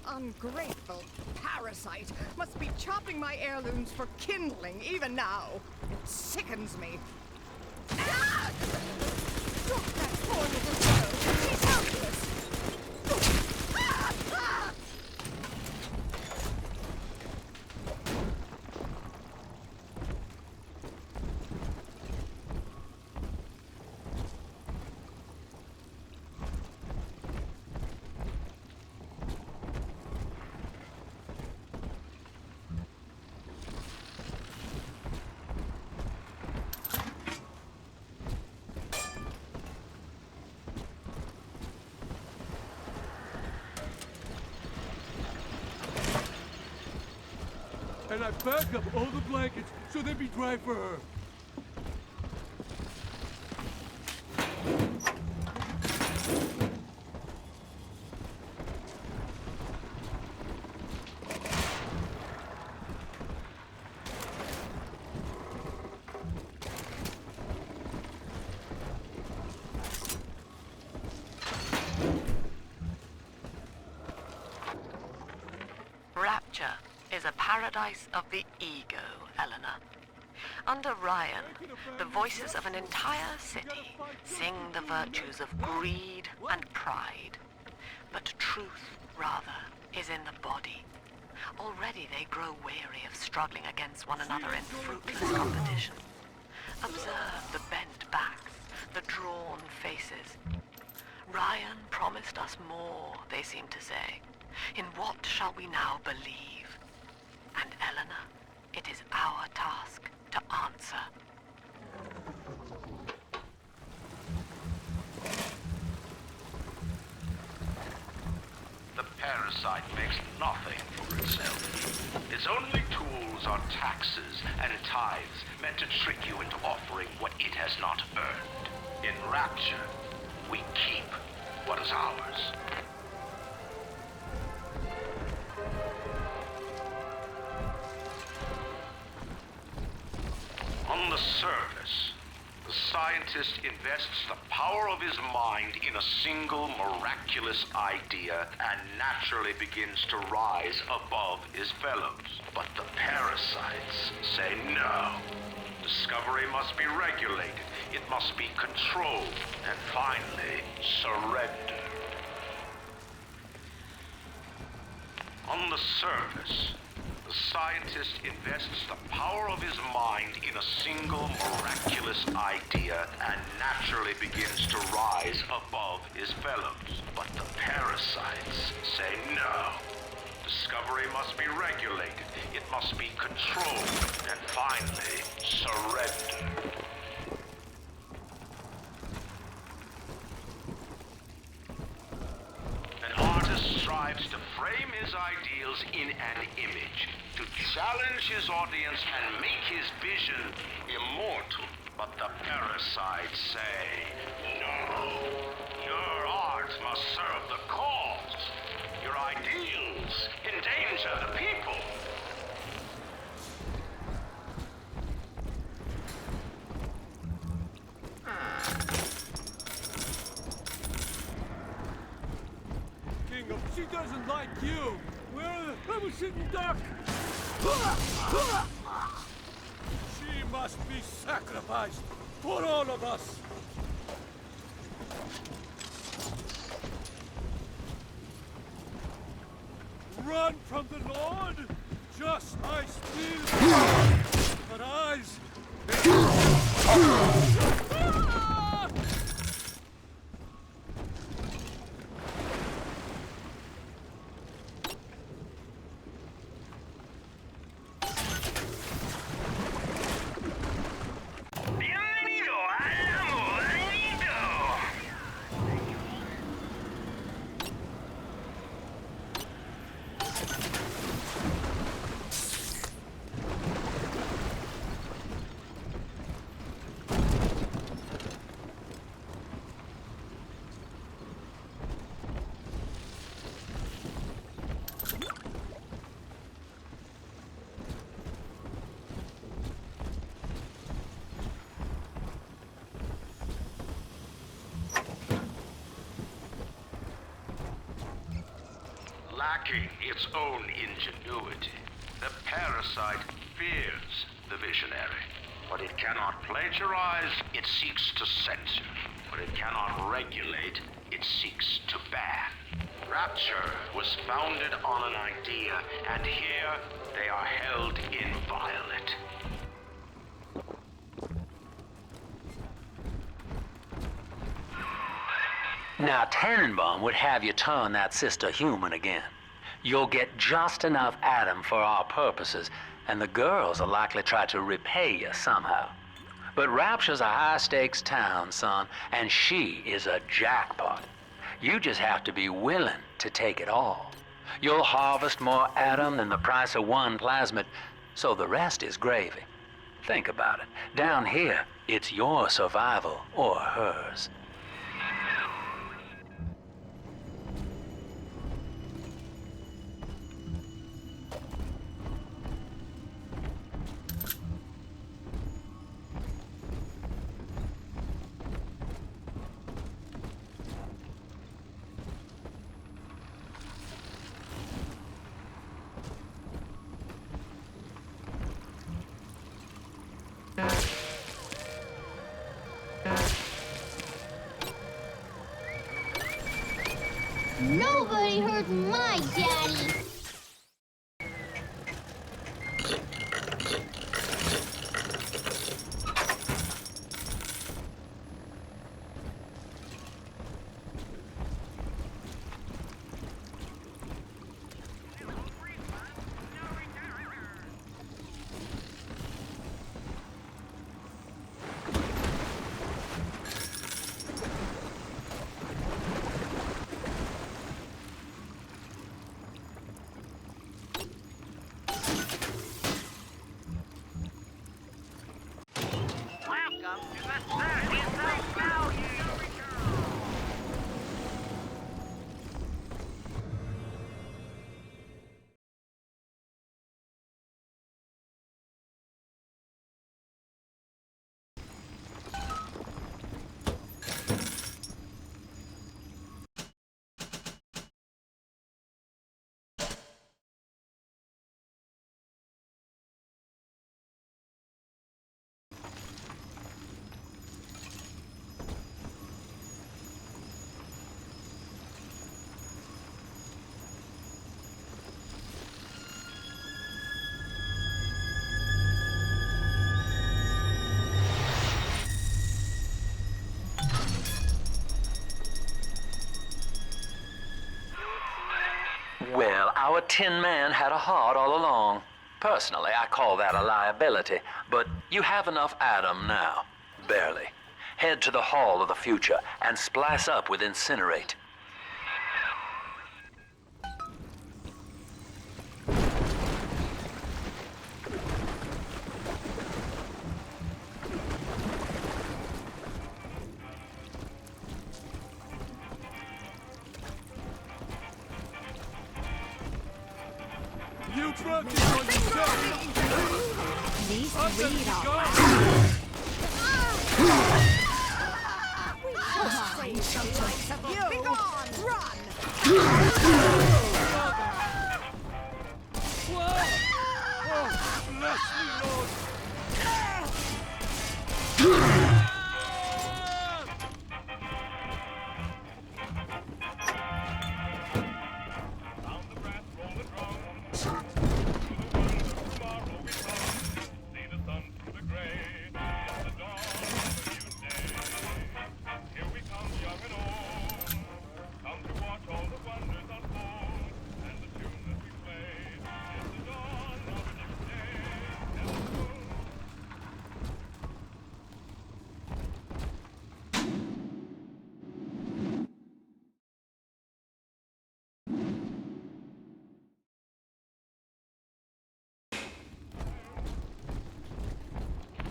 Ungrateful parasite must be chopping my heirlooms for kindling even now. It sickens me. Ah! Drop that poor little girl. She's helpless. Ah! Ah! And I back up all the blankets so they'd be dry for her. Rapture is a paradise of the ego, Eleanor. Under Ryan, the voices of an entire city sing the virtues of greed and pride. But truth, rather, is in the body. Already they grow weary of struggling against one another in fruitless competition. Observe the bent backs, the drawn faces. Ryan promised us more, they seem to say. In what shall we now believe? And Eleanor, it is our task to answer. The parasite makes nothing for itself. Its only tools are taxes and tithes meant to trick you into offering what it has not earned. In Rapture, we keep what is ours. On the surface, the scientist invests the power of his mind in a single miraculous idea and naturally begins to rise above his fellows. But the parasites say no. Discovery must be regulated, it must be controlled, and finally, surrendered. On the surface, The scientist invests the power of his mind in a single miraculous idea and naturally begins to rise above his fellows. But the parasites say no. Discovery must be regulated, it must be controlled, and finally, surrendered. An artist strives to frame his ideals in an image, to challenge his audience and make his vision immortal. But the parasites say, no. Your art must serve the cause. Your ideals endanger the people. She doesn't like you. I'm a sitting duck. She must be sacrificed for all of us. Run from the Lord? Just I steal. But eyes. Lacking its own ingenuity, the parasite fears the visionary. What it cannot plagiarize, it seeks to censor. What it cannot regulate, it seeks to ban. Rapture was founded on an idea, and here they are held inviolate. Now, Tannenbaum would have you turn that sister human again. You'll get just enough Adam for our purposes, and the girls will likely try to repay you somehow. But Rapture's a high-stakes town, son, and she is a jackpot. You just have to be willing to take it all. You'll harvest more Adam than the price of one plasmid, so the rest is gravy. Think about it. Down here, it's your survival or hers. Nobody hurt my daddy! Well, our Tin Man had a heart all along. Personally, I call that a liability, but you have enough Adam now. Barely. Head to the Hall of the Future and splice up with Incinerate. You brought this on yourself! Please I'm gonna read be all gone. Oh, bless me, Lord!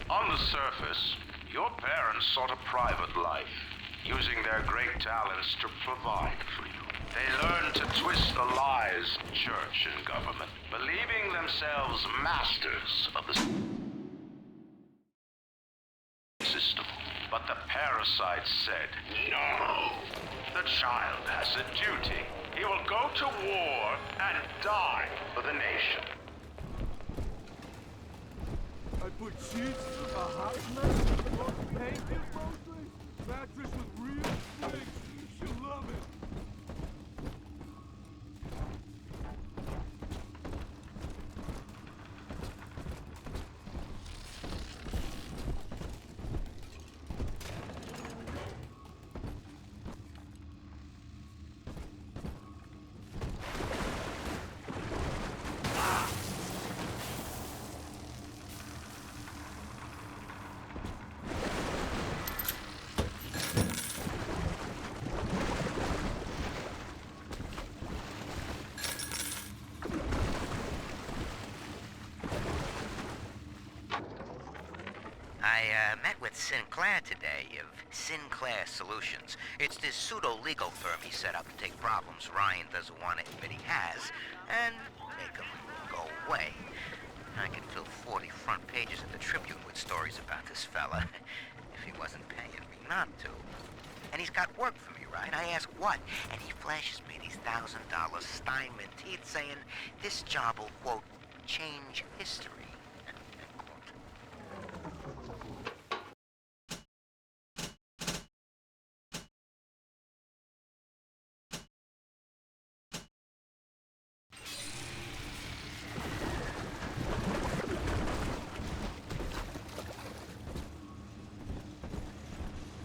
On the surface, your parents sought a private life, using their great talents to provide for you. They learned to twist the lies of church and government, believing themselves masters of the system. But the parasite said, no, the child has a duty. He will go to war and die for the nation. I put sheets, a house mat, painted mostly, mattress with real springs. She'll love it. I met with Sinclair today of Sinclair Solutions. It's this pseudo-legal firm he set up to take problems Ryan doesn't want to admit he has and make them go away. I could fill 40 front pages of the Tribune with stories about this fella if he wasn't paying me not to. And he's got work for me, right? I ask what, and he flashes me these $1,000 Steinman teeth saying this job will, quote, change history.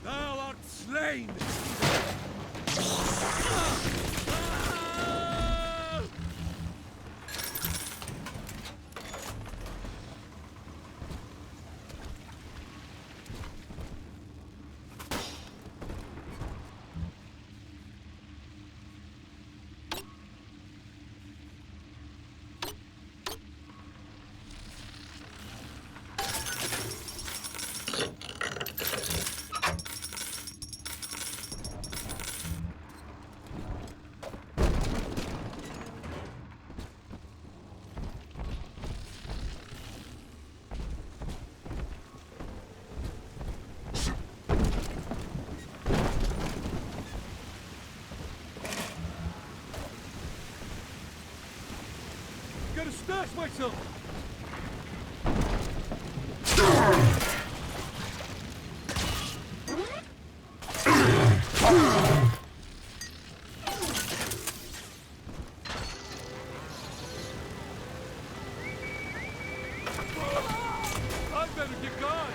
Thou art slain! Gotta stash myself! I better get going!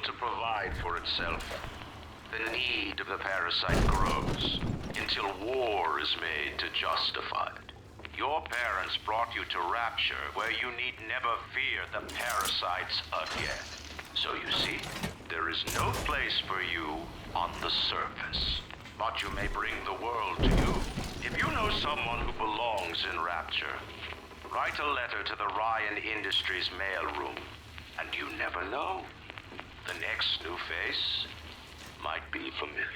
unable to provide for itself. The need of the parasite grows until war is made to justify it. Your parents brought you to Rapture, where you need never fear the parasites again. So you see, there is no place for you on the surface. But you may bring the world to you. If you know someone who belongs in Rapture, write a letter to the Ryan Industries mailroom. And you never know. The next new face might be familiar.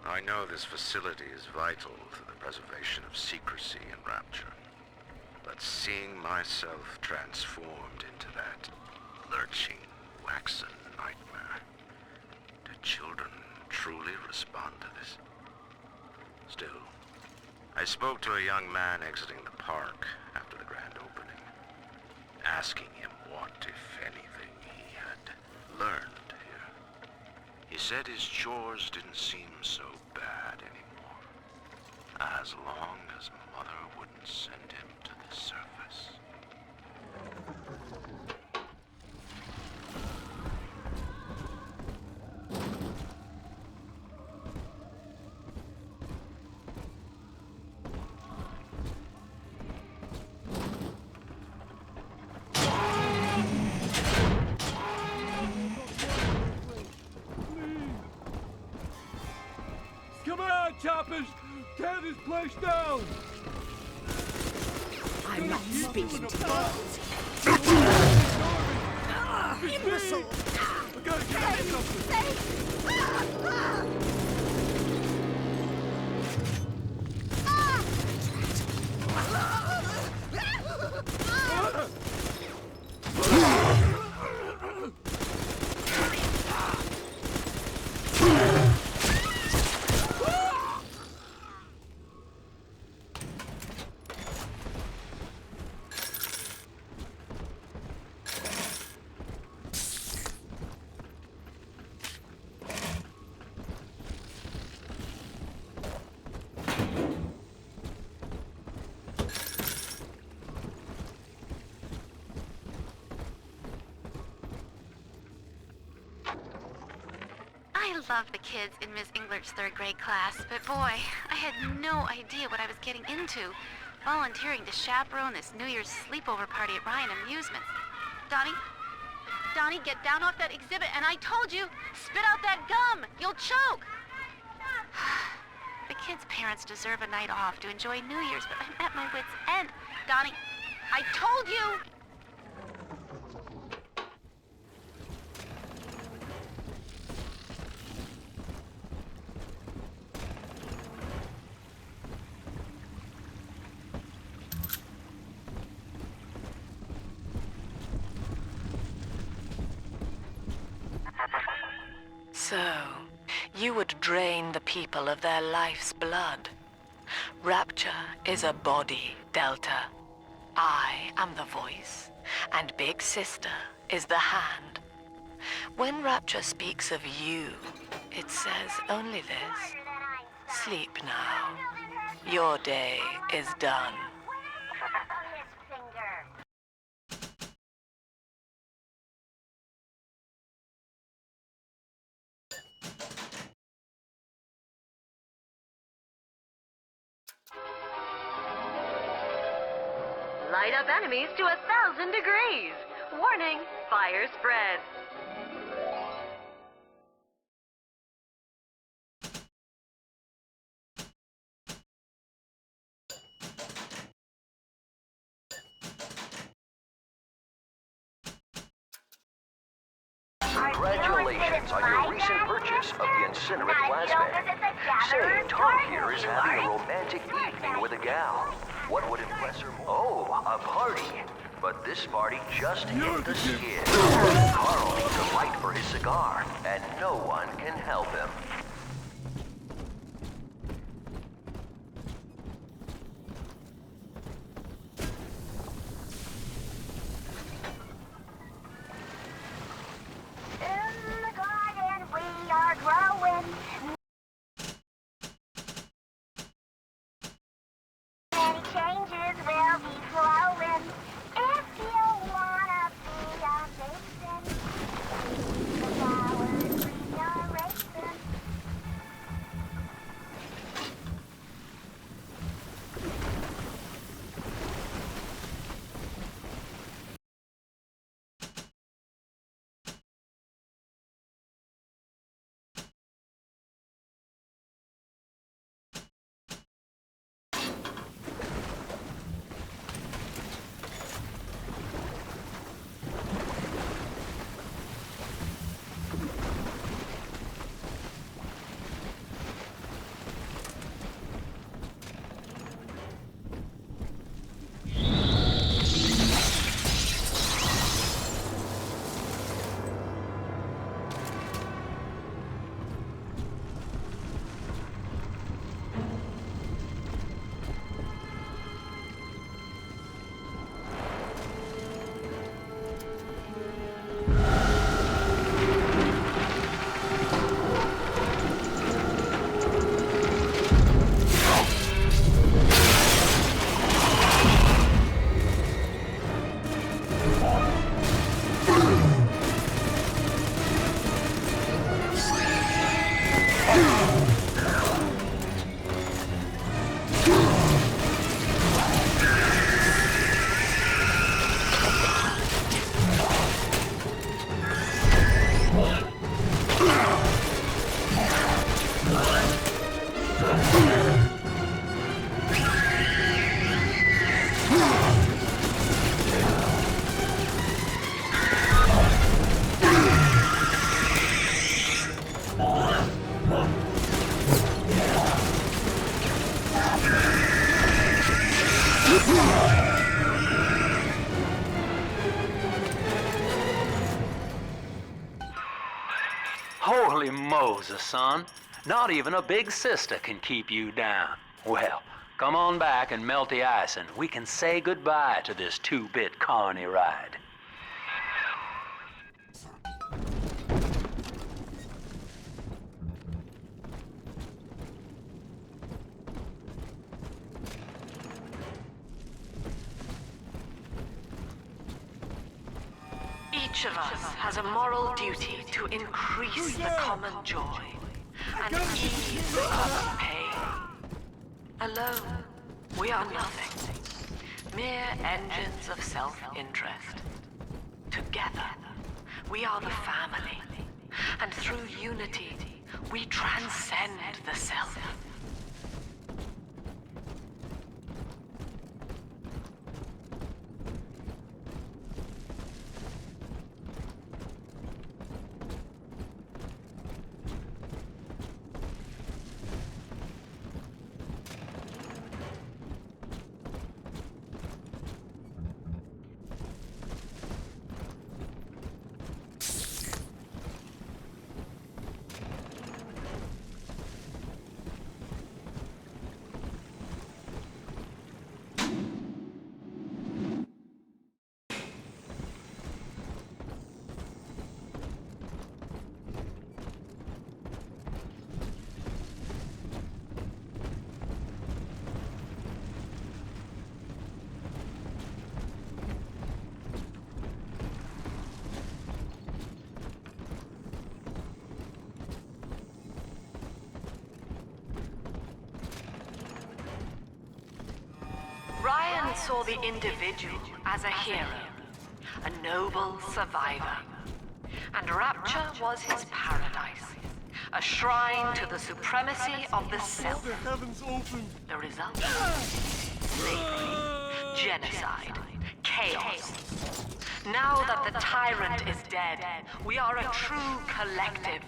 I know this facility is vital to the preservation of secrecy in Rapture. But seeing myself transformed into that lurching, waxen nightmare, do children truly respond to this? Still, I spoke to a young man exiting the park after the grand opening, asking him what, if anything, he had learned here. He said his chores didn't seem so bad anymore, as long as Mother wouldn't send him to the surface. Come on, choppers! Tear this place down! I'm not speaking to you. Imbecile! I gotta get out of I love the kids in Miss Englert's third grade class, but boy, I had no idea what I was getting into. Volunteering to chaperone this New Year's sleepover party at Ryan Amusements. Donnie? Donnie, get down off that exhibit, and I told you, spit out that gum! You'll choke! The kids' parents deserve a night off to enjoy New Year's, but I'm at my wit's end. Donnie, I told you! So, you would drain the people of their life's blood. Rapture is a body, Delta. I am the voice, and Big Sister is the hand. When Rapture speaks of you, it says only this. Sleep now. Your day is done. Light up enemies to 1,000 degrees. Warning, fire spreads. Congratulations on your recent purchase of the Incinerate Plasma. Say, Tom here is having a romantic evening with a gal. What would impress her more? Oh, a party. But this party just hit the skid. Carl needs a light for his cigar, and no one can help him. Holy Moses, son. Not even a big sister can keep you down. Well, come on back and melt the ice and we can say goodbye to this 2-bit carny ride. Each of us has a moral duty to increase the common joy and ease the common pain. Alone, we are nothing, mere engines of self-interest. Together, we are the family, and through unity, we transcend the self. Ryan saw the individual as a hero, a noble survivor. And Rapture was his paradise, a shrine to the supremacy of the self. The heavens open. The result? Slavery, genocide, chaos. Now that the tyrant is dead, we are a true collective,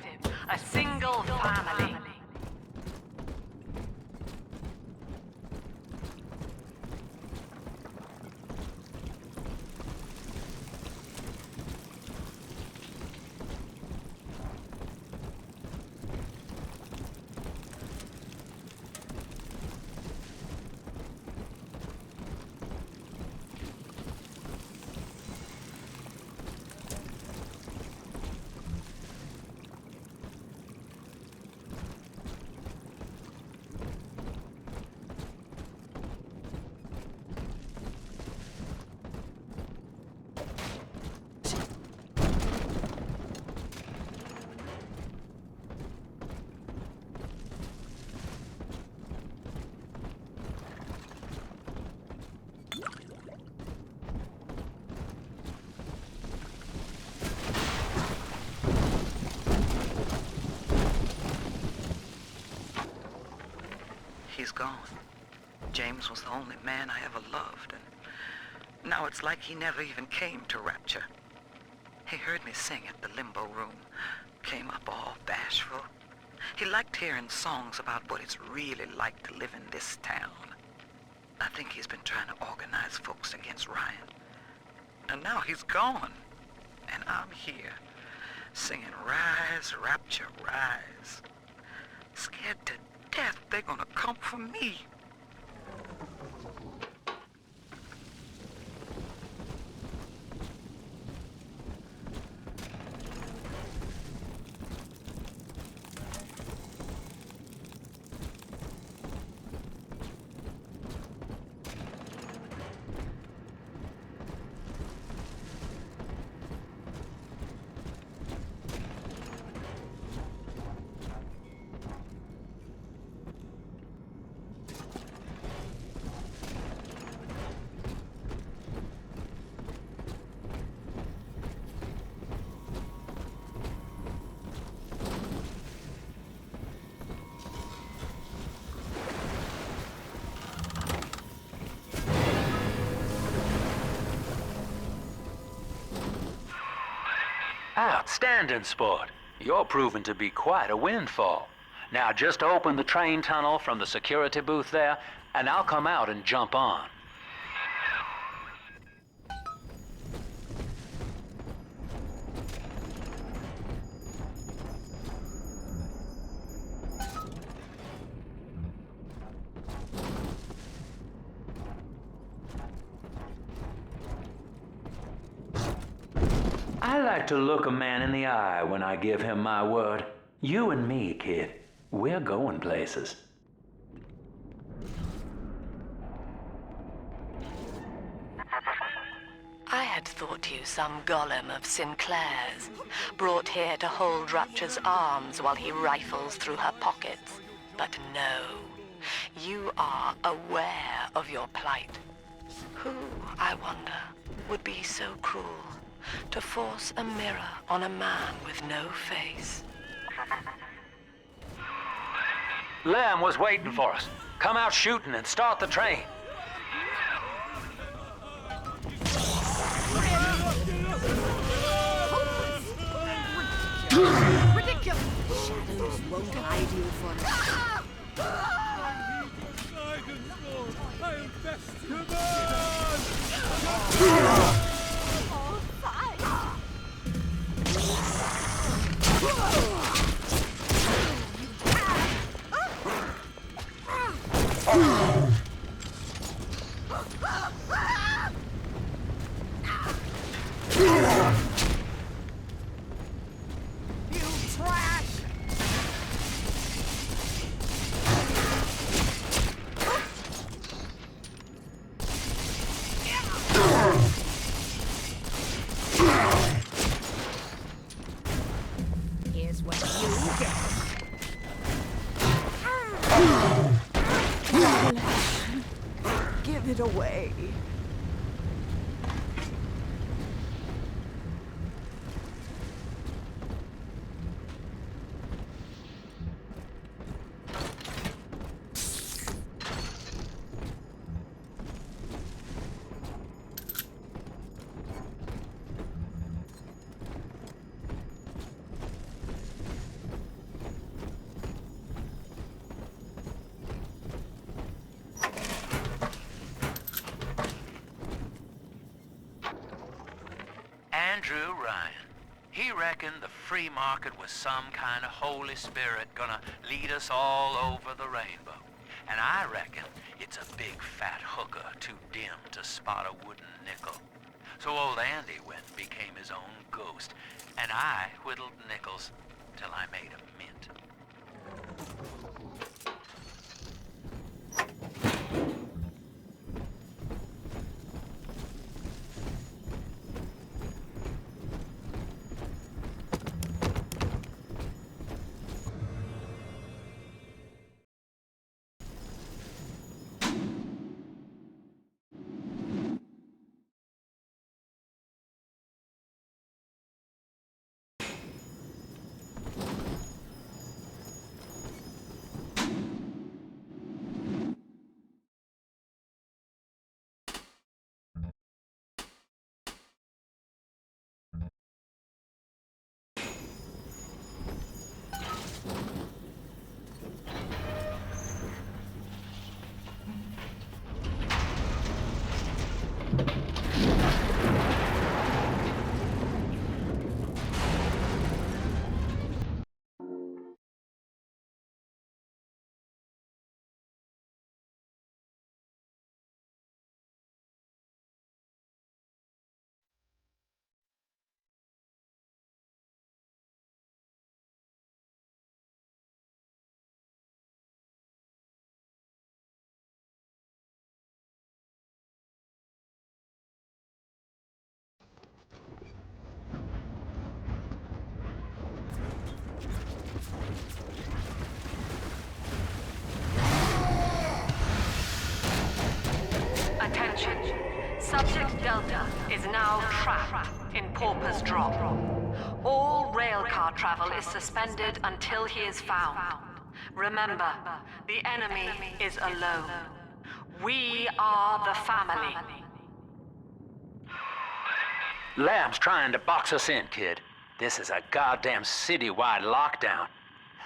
a single family. He's gone. James was the only man I ever loved, and now it's like he never even came to Rapture. He heard me sing at the Limbo Room, came up all bashful. He liked hearing songs about what it's really like to live in this town. I think he's been trying to organize folks against Ryan. And now he's gone, and I'm here, singing Rise, Rapture, Rise. Scared to death they're gonna come for me. Outstanding, sport. You're proving to be quite a windfall. Now just open the train tunnel from the security booth there, and I'll come out and jump on. I like to look a man in the eye when I give him my word. You and me, kid, we're going places. I had thought you some golem of Sinclair's, brought here to hold Rapture's arms while he rifles through her pockets. But no, you are aware of your plight. Who, I wonder, would be so cruel to force a mirror on a man with no face? Lamb was waiting for us. Come out shooting and start the train. Ridiculous! Shadows won't hide you for now. I'll best you Here's what you get. Give it away. Andrew Ryan. He reckoned the free market was some kind of Holy Spirit gonna lead us all over the rainbow. And I reckon it's a big fat hooker too dim to spot a wooden nickel. So old Andy went and became his own ghost, and I whittled nickels till I made a mint. Attention. Subject Delta is now trapped in Pauper's Drop. All railcar travel is suspended until he is found. Remember, the enemy is alone. We are the family. Lamb's trying to box us in, kid. This is a goddamn citywide lockdown.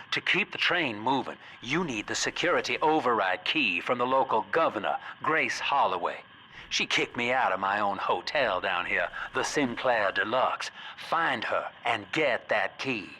To keep the train moving, you need the security override key from the local governor, Grace Holloway. She kicked me out of my own hotel down here, the Sinclair Deluxe. Find her and get that key.